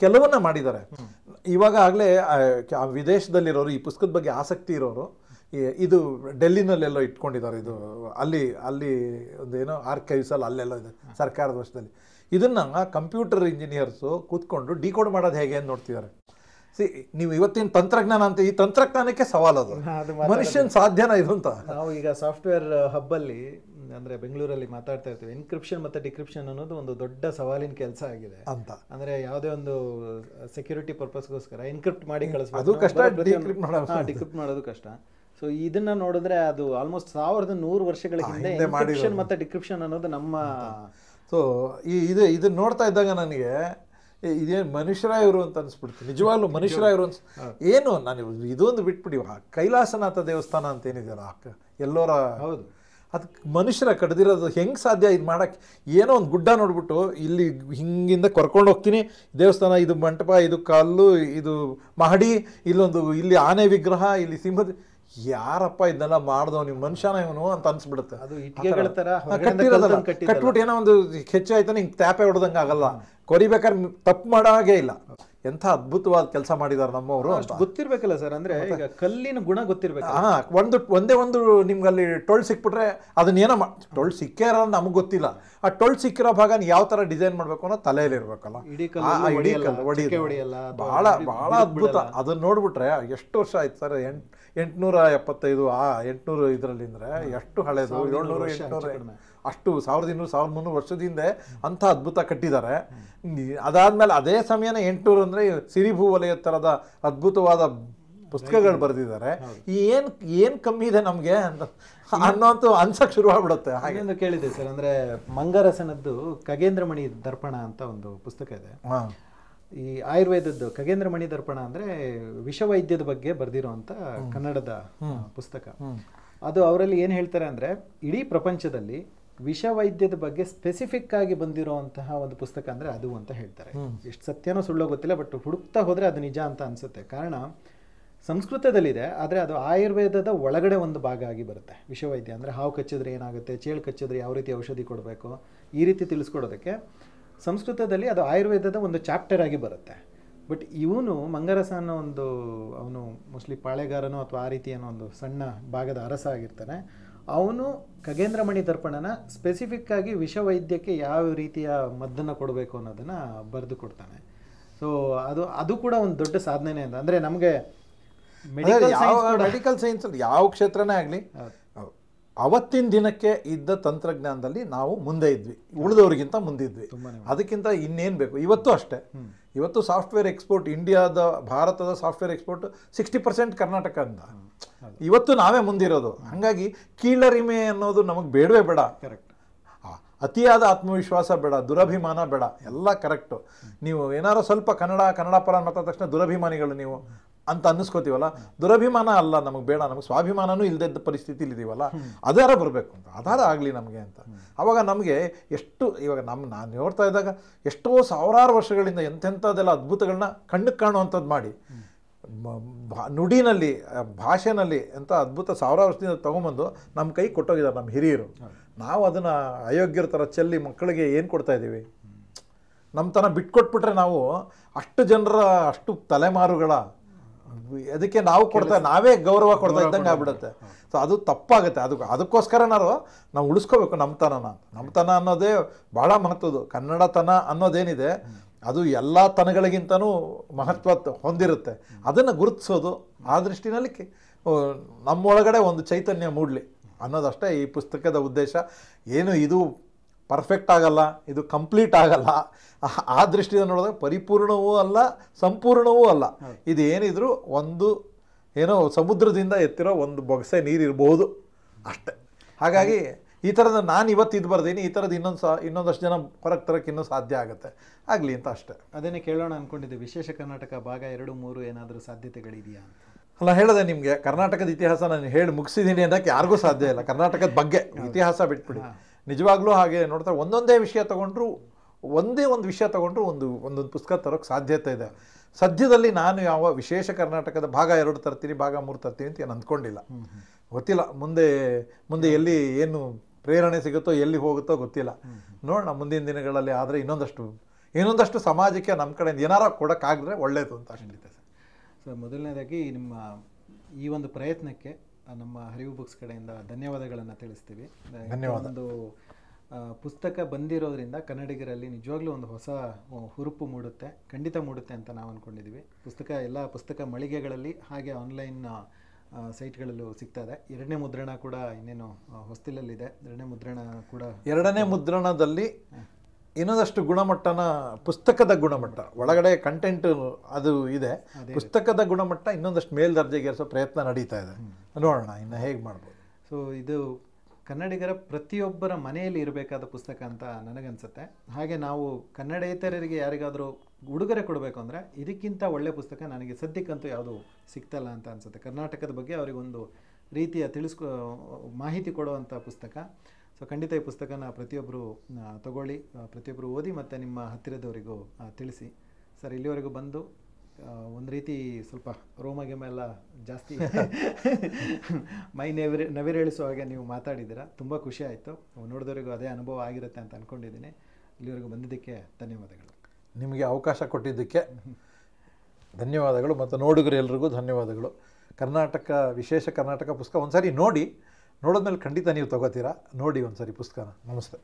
ಕೆಲವನ್ನ ಮಾಡಿದ್ದಾರೆ. ಇವಾಗ ಆಗಲೇ ವಿದೇಶದಲ್ಲಿರೋರು, ಈ ಪುಸ್ತಕದ ಬಗ್ಗೆ ಆಸಕ್ತಿ ಇರೋರು, ಇದು ಡೆಲ್ಲಿನಲ್ಲೆಲ್ಲೋ ಇಟ್ಕೊಂಡಿದ್ದಾರೆ. ಇದು ಅಲ್ಲಿ ಒಂದೇನೋ ಆರ್ಕೈವ್ಸಲ್ಲಿ ಅಲ್ಲೆಲ್ಲೋ ಇದೆ ಸರ್ಕಾರದ ವಶದಲ್ಲಿ. ಇದನ್ನು ಕಂಪ್ಯೂಟರ್ ಇಂಜಿನಿಯರ್ಸು ಕೂತ್ಕೊಂಡು ಡಿಕೋಡ್ ಮಾಡೋದು ಹೇಗೆ ಅಂತ ನೋಡ್ತಿದ್ದಾರೆ. ನೀವು ಇವತ್ತಿನ ತಂತ್ರಜ್ಞಾನ ಅಂತ, ಈ ತಂತ್ರಜ್ಞಾನಕ್ಕೆ ಸವಾಲದು, ಮನುಷ್ಯನ ಸಾಧ್ಯನಾ ಇದು ಅಂತ. ನಾವು ಈಗ ಸಾಫ್ಟ್ವೇರ್ ಹಬ್ಬಲ್ಲಿ ಅಂದರೆ ಬೆಂಗಳೂರಲ್ಲಿ ಮಾತಾಡ್ತಾ ಇರ್ತೀವಿ, ಎನ್ಕ್ರಿಪ್ಷನ್ ಮತ್ತು ಡಿಕ್ರಿಪ್ಷನ್ ಅನ್ನೋದು ಒಂದು ದೊಡ್ಡ ಸವಾಲಿನ ಕೆಲಸ ಆಗಿದೆ ಅಂತ. ಅಂದರೆ ಯಾವುದೇ ಒಂದು ಸೆಕ್ಯೂರಿಟಿ ಪರ್ಪಸ್ಗೋಸ್ಕರ ಎನ್ಕ್ರಿಪ್ಟ್ ಮಾಡಿ ಕಳಿಸ್ಬೋದು, ಡಿಕ್ರಿಪ್ಟ್ ಮಾಡೋದು ಕಷ್ಟ. ಸೊ ಇದನ್ನ ನೋಡಿದ್ರೆ ಅದು ಆಲ್ಮೋಸ್ಟ್ 1100 ವರ್ಷಗಳ ಹಿಂದೆ ಎನ್ಕ್ರಿಪ್ಷನ್ ಮತ್ತು ಡಿಕ್ರಿಪ್ಷನ್ ಅನ್ನೋದು ನಮ್ಮ. ಸೊ ಇದನ್ನ ನೋಡ್ತಾ ಇದ್ದಾಗ ನನಗೆ ಇದೇನು ಮನುಷ್ಯರ ಇವರು ಅಂತ ಅನಿಸ್ಬಿಡ್ತು, ನಿಜವಾಗ್ಲೂ ಮನುಷ್ಯರ ಇವರು ಏನು. ನಾನು ಇದೊಂದು ಬಿಟ್ಬಿಡಿ, ಕೈಲಾಸನಾಥ ದೇವಸ್ಥಾನ ಅಂತ ಏನಿದೆಯಲ್ಲ ಎಲ್ಲೋರ, ಹೌದು, ಅದಕ್ಕೆ ಮನುಷ್ಯರ ಕಡ್ದಿರೋದು ಹೆಂಗೆ ಸಾಧ್ಯ? ಇದು ಮಾಡೋಕ್ಕೆ ಏನೋ ಒಂದು ಗುಡ್ಡ ನೋಡ್ಬಿಟ್ಟು ಇಲ್ಲಿ ಹಿಂಗಿಂದ ಕರ್ಕೊಂಡು ಹೋಗ್ತೀನಿ, ದೇವಸ್ಥಾನ, ಇದು ಮಂಟಪ, ಇದು ಕಲ್ಲು, ಇದು ಮಹಡಿ, ಇಲ್ಲಿ ಆನೆ ವಿಗ್ರಹ, ಇಲ್ಲಿ ಸಿಂಹದ, ಯಾರಪ್ಪ ಇದನ್ನೆಲ್ಲ ಮಾಡ್ದವ್, ನೀವು ಮನುಷ್ಯನ ಇವನು ಅಂತ ಅನ್ಸ್ಬಿಡುತ್ತೆ. ಕಟ್ಬಿಟ್ಟು ಏನೋ ಒಂದು ಹೆಚ್ಚು ಆಯ್ತಾನೆ ಹಿಂಗೆ ಟ್ಯಾಪೆ ಹೊಡೆದಂಗೆ ಆಗಲ್ಲ, ಕೊರಿಬೇಕಾದ್ರೆ ತಪ್ಪು ಮಾಡೋ ಹಾಗೆ ಇಲ್ಲ. ಎಂಥ ಅದ್ಭುತವಾದ ಕೆಲಸ ಮಾಡಿದ್ದಾರೆ ನಮ್ಮವರು. ಗೊತ್ತಿರ್ಬೇಕಲ್ಲ ಸರ್, ಅಂದ್ರೆ ಈಗ ಕಲ್ಲಿನ ಗುಣ ಗೊತ್ತಿರ್ಬೇಕು. ಒಂದೇ ಒಂದು ನಿಮ್ಗೆ ಅಲ್ಲಿ ಟೊಳ್ ಸಿಕ್ಬಿಟ್ರೆ ಅದನ್ನೇನೋ ಟೊಳ್ ಸಿಕ್ಕೇ ಇರೋ ನಮಗೆ ಗೊತ್ತಿಲ್ಲ. ಆ ಟೊಳ್ ಸಿಕ್ಕಿರೋ ಭಾಗ ಯಾವ ತರ ಡಿಸೈನ್ ಮಾಡ್ಬೇಕು ಅನ್ನೋ ತಲೆಯಲ್ಲಿ ಇರ್ಬೇಕಲ್ಲ. ಇಡೀ ಬಹಳ ಬಹಳ ಅದ್ಭುತ. ಅದನ್ನ ನೋಡ್ಬಿಟ್ರೆ ಎಷ್ಟು ವರ್ಷ ಆಯ್ತು ಸರ್? 875 800 ಇದರಲ್ಲಿ ಅಂದ್ರೆ ಎಷ್ಟು ಹಳೇದು, 700 800 ಅಷ್ಟು 1200 1300 ವರ್ಷದಿಂದ ಅಂಥ ಅದ್ಭುತ ಕಟ್ಟಿದ್ದಾರೆ. ಅದಾದ್ಮೇಲೆ ಅದೇ ಸಮಯನ 800 ಅಂದರೆ ಸಿರಿಭೂ ವಲಯ ಥರದ ಅದ್ಭುತವಾದ ಪುಸ್ತಕಗಳು ಬರೆದಿದ್ದಾರೆ. ಏನು ಕಮ್ಮಿ ಇದೆ ನಮಗೆ ಅನ್ನೋಂತೂ ಅನ್ಸಕ್ಕೆ ಶುರುವಾಗ್ಬಿಡುತ್ತೆ. ಹಾಗೆಂದು ಕೇಳಿದೆ ಸರ್, ಅಂದರೆ ಮಂಗರಸನದ್ದು ಖಗೇಂದ್ರಮಣಿ ದರ್ಪಣ ಅಂತ ಒಂದು ಪುಸ್ತಕ ಇದೆ. ಈ ಆಯುರ್ವೇದದ್ದು ಖಗೇಂದ್ರ ಮಣಿ ದರ್ಪಣ ಅಂದರೆ ವಿಷವೈದ್ಯದ ಬಗ್ಗೆ ಬರೆದಿರೋವಂಥ ಕನ್ನಡದ ಪುಸ್ತಕ. ಅದು ಅವರಲ್ಲಿ ಏನು ಹೇಳ್ತಾರೆ ಅಂದರೆ, ಇಡೀ ಪ್ರಪಂಚದಲ್ಲಿ ವಿಷವೈದ್ಯದ ಬಗ್ಗೆ ಸ್ಪೆಸಿಫಿಕ್ ಆಗಿ ಬಂದಿರೋವಂತಹ ಒಂದು ಪುಸ್ತಕ ಅಂದರೆ ಅದು ಅಂತ ಹೇಳ್ತಾರೆ. ಎಷ್ಟು ಸತ್ಯನೋ ಸುಳ್ಳೋ ಗೊತ್ತಿಲ್ಲ, ಬಟ್ ಹುಡುಕ್ತಾ ಹೋದರೆ ಅದು ನಿಜ ಅಂತ ಅನಿಸುತ್ತೆ. ಕಾರಣ ಸಂಸ್ಕೃತದಲ್ಲಿದೆ, ಆದರೆ ಅದು ಆಯುರ್ವೇದದ ಒಳಗಡೆ ಒಂದು ಭಾಗ ಆಗಿ ಬರುತ್ತೆ. ವಿಷವೈದ್ಯ ಅಂದರೆ ಹಾವು ಕಚ್ಚಿದ್ರೆ ಏನಾಗುತ್ತೆ, ಚೇಳು ಕಚ್ಚಿದ್ರೆ ಯಾವ ರೀತಿ ಔಷಧಿ ಕೊಡಬೇಕು, ಈ ರೀತಿ ತಿಳಿಸ್ಕೊಡೋದಕ್ಕೆ ಸಂಸ್ಕೃತದಲ್ಲಿ ಅದು ಆಯುರ್ವೇದದ ಒಂದು ಚಾಪ್ಟರ್ ಆಗಿ ಬರುತ್ತೆ. ಬಟ್ ಇವನು ಮಂಗರಸ ಅನ್ನೋ ಒಂದು, ಅವನು ಮೋಸ್ಟ್ಲಿ ಪಾಳೆಗಾರನೋ ಅಥವಾ ಆ ರೀತಿ ಏನೋ ಒಂದು ಸಣ್ಣ ಭಾಗದ ಅರಸ ಆಗಿರ್ತಾನೆ. ಅವನು ಖಗೇಂದ್ರ ಮಣಿ ದರ್ಪಣನ ಸ್ಪೆಸಿಫಿಕ್ ಆಗಿ ವಿಷವೈದ್ಯಕ್ಕೆ ಯಾವ ರೀತಿಯ ಮದ್ದನ್ನು ಕೊಡಬೇಕು ಅನ್ನೋದನ್ನು ಬರೆದು ಕೊಡ್ತಾನೆ. ಸೊ ಅದು ಕೂಡ ಒಂದು ದೊಡ್ಡ ಸಾಧನೆ ಅಂತ. ಅಂದರೆ ನಮಗೆ ಮೆಡಿಕಲ್ ಸೈನ್ಸಲ್ಲಿ ಯಾವ ಕ್ಷೇತ್ರನೇ ಆಗಲಿ, ಅವತ್ತಿನ ದಿನಕ್ಕೆ ಇದ್ದ ತಂತ್ರಜ್ಞಾನದಲ್ಲಿ ನಾವು ಮುಂದೆ ಇದ್ವಿ, ಉಳಿದವ್ರಿಗಿಂತ ಮುಂದಿದ್ವಿ. ಅದಕ್ಕಿಂತ ಇನ್ನೇನು ಬೇಕು. ಇವತ್ತು ಅಷ್ಟೇ. ಇವತ್ತು ಸಾಫ್ಟ್ವೇರ್ ಎಕ್ಸ್ಪೋರ್ಟ್, ಭಾರತದ ಸಾಫ್ಟ್ವೇರ್ ಎಕ್ಸ್ಪೋರ್ಟ್ 60% ಕರ್ನಾಟಕದಿಂದ. ಇವತ್ತು ನಾವೇ ಮುಂದಿರೋದು. ಹಾಗಾಗಿ ಕೀಳರಿಮೆ ಅನ್ನೋದು ನಮಗೆ ಬೇಡವೇ ಬೇಡ. ಕರೆಕ್ಟ್. ಅತಿಯಾದ ಆತ್ಮವಿಶ್ವಾಸ ಬೇಡ, ದುರಭಿಮಾನ ಬೇಡ, ಎಲ್ಲ ಕರೆಕ್ಟು. ನೀವು ಏನಾರು ಸ್ವಲ್ಪ ಕನ್ನಡ ಪರ ಮಾತಾದ ತಕ್ಷಣ ದುರಭಿಮಾನಿಗಳು ನೀವು ಅಂತ ಅನ್ನಿಸ್ಕೋತೀವಲ್ಲ, ದುರಭಿಮಾನ ಅಲ್ಲ ನಮಗೆ ಬೇಡ. ನಮಗೆ ಸ್ವಾಭಿಮಾನನೂ ಇಲ್ಲದ ಪರಿಸ್ಥಿತಿಲಿ ಇದೀವಲ್ಲ, ಆಧಾರ ಬರಬೇಕು ಅಂತ, ಆಧಾರ ಆಗಲಿ ನಮಗೆ ಅಂತ. ಆವಾಗ ನಮಗೆ ಎಷ್ಟು, ಇವಾಗ ನಾನು ನೋಡ್ತಾ ಇದ್ದಾಗ ಎಷ್ಟೋ ಸಾವಿರಾರು ವರ್ಷಗಳಿಂದ ಎಂತೆಂಥದ್ದೆಲ್ಲ ಅದ್ಭುತಗಳನ್ನ ಕಣ್ಣಕ್ಕೆ ಕಾಣುವಂಥದ್ದು ಮಾಡಿ, ನುಡಿನಲ್ಲಿ, ಭಾಷೆನಲ್ಲಿ ಎಂಥ ಅದ್ಭುತ ಸಾವಿರಾರು ವರ್ಷದಿಂದ ತೊಗೊಂಬಂದು ನಮ್ಮ ಕೈ ಕೊಟ್ಟೋಗಿದ್ದಾರೆ ನಮ್ಮ ಹಿರಿಯರು. ನಾವು ಅದನ್ನು ಅಯೋಗ್ಯರ ಥರ ಚೆಲ್ಲಿ ಮಕ್ಕಳಿಗೆ ಏನು ಕೊಡ್ತಾ ಇದ್ದೀವಿ? ನಮ್ಮ ತನ ಬಿಟ್ಕೊಟ್ಬಿಟ್ರೆ ನಾವು ಅಷ್ಟು ಜನರ, ಅಷ್ಟು ತಲೆಮಾರುಗಳ ಅದಕ್ಕೆ ನಾವೇ ಗೌರವ ಕೊಡ್ತಾ ಇದ್ದಂಗೆ ಆಗ್ಬಿಡುತ್ತೆ. ಸೊ ಅದು ತಪ್ಪಾಗುತ್ತೆ. ಅದಕ್ಕೋಸ್ಕರನಾರು ನಾವು ಉಳಿಸ್ಕೋಬೇಕು ನಮ್ಮತನ ಅನ್ನೋದೇ ಭಾಳ ಮಹತ್ವದ್ದು. ಕನ್ನಡತನ ಅನ್ನೋದೇನಿದೆ ಅದು ಎಲ್ಲ ತನಗಳಿಗಿಂತನೂ ಮಹತ್ವ ಹೊಂದಿರುತ್ತೆ. ಅದನ್ನು ಗುರುತಿಸೋದು, ಆ ದೃಷ್ಟಿನಲ್ಲಿ ನಮ್ಮೊಳಗಡೆ ಒಂದು ಚೈತನ್ಯ ಮೂಡಲಿ ಅನ್ನೋದಷ್ಟೇ ಈ ಪುಸ್ತಕದ ಉದ್ದೇಶ. ಏನು ಇದು ಪರ್ಫೆಕ್ಟ್ ಆಗಲ್ಲ, ಇದು ಕಂಪ್ಲೀಟ್ ಆಗಲ್ಲ. ಆ ದೃಷ್ಟಿಯಿಂದ ನೋಡಿದಾಗ ಪರಿಪೂರ್ಣವೂ ಅಲ್ಲ, ಸಂಪೂರ್ಣವೂ ಅಲ್ಲ. ಇದು ಏನಿದ್ರು ಒಂದು ಏನೋ ಸಮುದ್ರದಿಂದ ಎತ್ತಿರೋ ಒಂದು ಬೊಗಸೆ ನೀರಿರ್ಬೋದು ಅಷ್ಟೆ. ಹಾಗಾಗಿ ಈ ಥರದ ನಾನು ಇವತ್ತು ಇದು ಬರ್ದೀನಿ, ಈ ಥರದ್ದು ಇನ್ನೊಂದಷ್ಟು ಜನ ಹೊರಗೆ ತರಕ್ಕೆ ಇನ್ನೂ ಸಾಧ್ಯ ಆಗುತ್ತೆ, ಆಗಲಿ ಅಂತ ಅಷ್ಟೇ. ಅದನ್ನೇ ಕೇಳೋಣ ಅಂದ್ಕೊಂಡಿದ್ದೆ. ವಿಶೇಷ ಕರ್ನಾಟಕ ಭಾಗ 2, 3 ಏನಾದರೂ ಸಾಧ್ಯತೆಗಳಿದೆಯಾ ಅಂತ. ಅಲ್ಲ, ಹೇಳಿದೆ ನಿಮಗೆ ಕರ್ನಾಟಕದ ಇತಿಹಾಸ ನಾನು ಹೇಳಿ ಮುಗಿಸಿದ್ದೀನಿ ಅನ್ನೋಕ್ಕೆ ಯಾರಿಗೂ ಸಾಧ್ಯ ಇಲ್ಲ. ಕರ್ನಾಟಕದ ಬಗ್ಗೆ ಇತಿಹಾಸ ಬಿಟ್ಬಿಡಿ. ನಿಜವಾಗ್ಲೂ ಹಾಗೆ ನೋಡ್ತಾರೆ, ಒಂದೊಂದೇ ವಿಷಯ ತೊಗೊಂಡ್ರು, ಒಂದೇ ಒಂದು ವಿಷಯ ತೊಗೊಂಡ್ರು ಒಂದೊಂದು ಪುಸ್ತಕ ತರೋಕ್ಕೆ ಸಾಧ್ಯತೆ ಇದೆ. ಸದ್ಯದಲ್ಲಿ ನಾನು ಯಾವ ವಿಶೇಷ ಕರ್ನಾಟಕದ ಭಾಗ 2 ತರ್ತೀನಿ, ಭಾಗ 3 ತರ್ತೀನಿ ಅಂತ ಏನು ಅಂದ್ಕೊಂಡಿಲ್ಲ. ಗೊತ್ತಿಲ್ಲ ಮುಂದೆ ಎಲ್ಲಿ ಏನು ಪ್ರೇರಣೆ ಸಿಗುತ್ತೋ, ಎಲ್ಲಿ ಹೋಗುತ್ತೋ ಗೊತ್ತಿಲ್ಲ. ನೋಡೋಣ ಮುಂದಿನ ದಿನಗಳಲ್ಲಿ. ಆದರೆ ಇನ್ನೊಂದಷ್ಟು ಸಮಾಜಕ್ಕೆ ನಮ್ಮ ಕಡೆಯಿಂದ ಏನಾರ ಕೊಡೋಕ್ಕಾಗಿದ್ರೆ ಒಳ್ಳೆಯದು ಅಂತ ಖಂಡಿತ ಸರ್. ಸೊ ಮೊದಲನೇದಾಗಿ ನಿಮ್ಮ ಈ ಒಂದು ಪ್ರಯತ್ನಕ್ಕೆ ನಮ್ಮ ಹರಿವು ಬುಕ್ಸ್ ಕಡೆಯಿಂದ ಧನ್ಯವಾದಗಳನ್ನು ತಿಳಿಸ್ತೀವಿ. ಧನ್ಯವಾದ. ಒಂದು ಪುಸ್ತಕ ಬಂದಿರೋದ್ರಿಂದ ಕನ್ನಡಿಗರಲ್ಲಿ ನಿಜವಾಗ್ಲೂ ಒಂದು ಹೊಸ ಹುರುಪು ಮೂಡುತ್ತೆ, ಖಂಡಿತ ಮೂಡುತ್ತೆ ಅಂತ ನಾವು ಅಂದ್ಕೊಂಡಿದ್ದೀವಿ. ಎಲ್ಲ ಪುಸ್ತಕ ಮಳಿಗೆಗಳಲ್ಲಿ ಹಾಗೆ ಆನ್ಲೈನ್ ಸೈಟ್ಗಳಲ್ಲೂ ಸಿಗ್ತಾ ಇದೆ. 2ನೇ ಮುದ್ರಣ ಕೂಡ ಇನ್ನೇನು ಹೊಸ್ತಿಲಲ್ಲಿದೆ. 2ನೇ ಮುದ್ರಣದಲ್ಲಿ ಇನ್ನೊಂದಷ್ಟು ಗುಣಮಟ್ಟನ, ಪುಸ್ತಕದ ಗುಣಮಟ್ಟ, ಒಳಗಡೆ ಕಂಟೆಂಟ್ ಅದು ಇದೆ, ಪುಸ್ತಕದ ಗುಣಮಟ್ಟ ಇನ್ನೊಂದಷ್ಟು ಮೇಲ್ದರ್ಜೆಗೇರಿಸೋ ಪ್ರಯತ್ನ ನಡೀತಾ ಇದೆ. ನೋಡೋಣ ಇನ್ನು ಹೇಗೆ ಮಾಡ್ಬೋದು. ಸೊ ಇದು ಕನ್ನಡಿಗರ ಪ್ರತಿಯೊಬ್ಬರ ಮನೆಯಲ್ಲಿ ಇರಬೇಕಾದ ಪುಸ್ತಕ ಅಂತ ನನಗನ್ಸುತ್ತೆ. ಹಾಗೆ ನಾವು ಕನ್ನಡೇತರರಿಗೆ ಯಾರಿಗಾದರೂ ಉಡುಗೊರೆ ಕೊಡಬೇಕು ಅಂದರೆ ಇದಕ್ಕಿಂತ ಒಳ್ಳೆ ಪುಸ್ತಕ ನನಗೆ ಸದ್ಯಕ್ಕಂತೂ ಯಾವುದು ಸಿಗ್ತಲ್ಲ ಅಂತ ಅನಿಸುತ್ತೆ. ಕರ್ನಾಟಕದ ಬಗ್ಗೆ ಅವರಿಗೊಂದು ರೀತಿಯ ಮಾಹಿತಿ ಕೊಡುವಂಥ ಪುಸ್ತಕ. ಸೊ ಖಂಡಿತ ಈ ಪುಸ್ತಕನ ಪ್ರತಿಯೊಬ್ಬರು ತಗೊಳ್ಳಿ, ಪ್ರತಿಯೊಬ್ಬರು ಓದಿ ಮತ್ತು ನಿಮ್ಮ ಹತ್ತಿರದವರಿಗೂ ತಿಳಿಸಿ. ಸರ್, ಇಲ್ಲಿವರೆಗೂ ಬಂದು ಒಂದು ರೀತಿ ಸ್ವಲ್ಪ ರೋಮಗೆಮೆಲ್ಲ ಜಾಸ್ತಿ ಮೈ ನವಿರೇಳಿಸೋ ಹಾಗೆ ನೀವು ಮಾತಾಡಿದ್ದೀರಾ. ತುಂಬ ಖುಷಿ ಆಯಿತು. ನೋಡಿದವರಿಗೂ ಅದೇ ಅನುಭವ ಆಗಿರುತ್ತೆ ಅಂತ ಅಂದ್ಕೊಂಡಿದ್ದೀನಿ. ಇಲ್ಲಿವರೆಗೂ ಬಂದಿದ್ದಕ್ಕೆ ಧನ್ಯವಾದಗಳು. ನಿಮಗೆ ಅವಕಾಶ ಕೊಟ್ಟಿದ್ದಕ್ಕೆ ಧನ್ಯವಾದಗಳು ಮತ್ತು ನೋಡುಗರು ಎಲ್ರಿಗೂ ಧನ್ಯವಾದಗಳು. ವಿಶೇಷ ಕರ್ನಾಟಕ ಪುಸ್ತಕ ಒಂದ್ಸರಿ ನೋಡಿದ್ಮೇಲೆ ಖಂಡಿತ ನೀವು ತಗೋತೀರಾ. ನೋಡಿ ಒಂದ್ಸರಿ ಪುಸ್ತಕನ. ನಮಸ್ತೆ.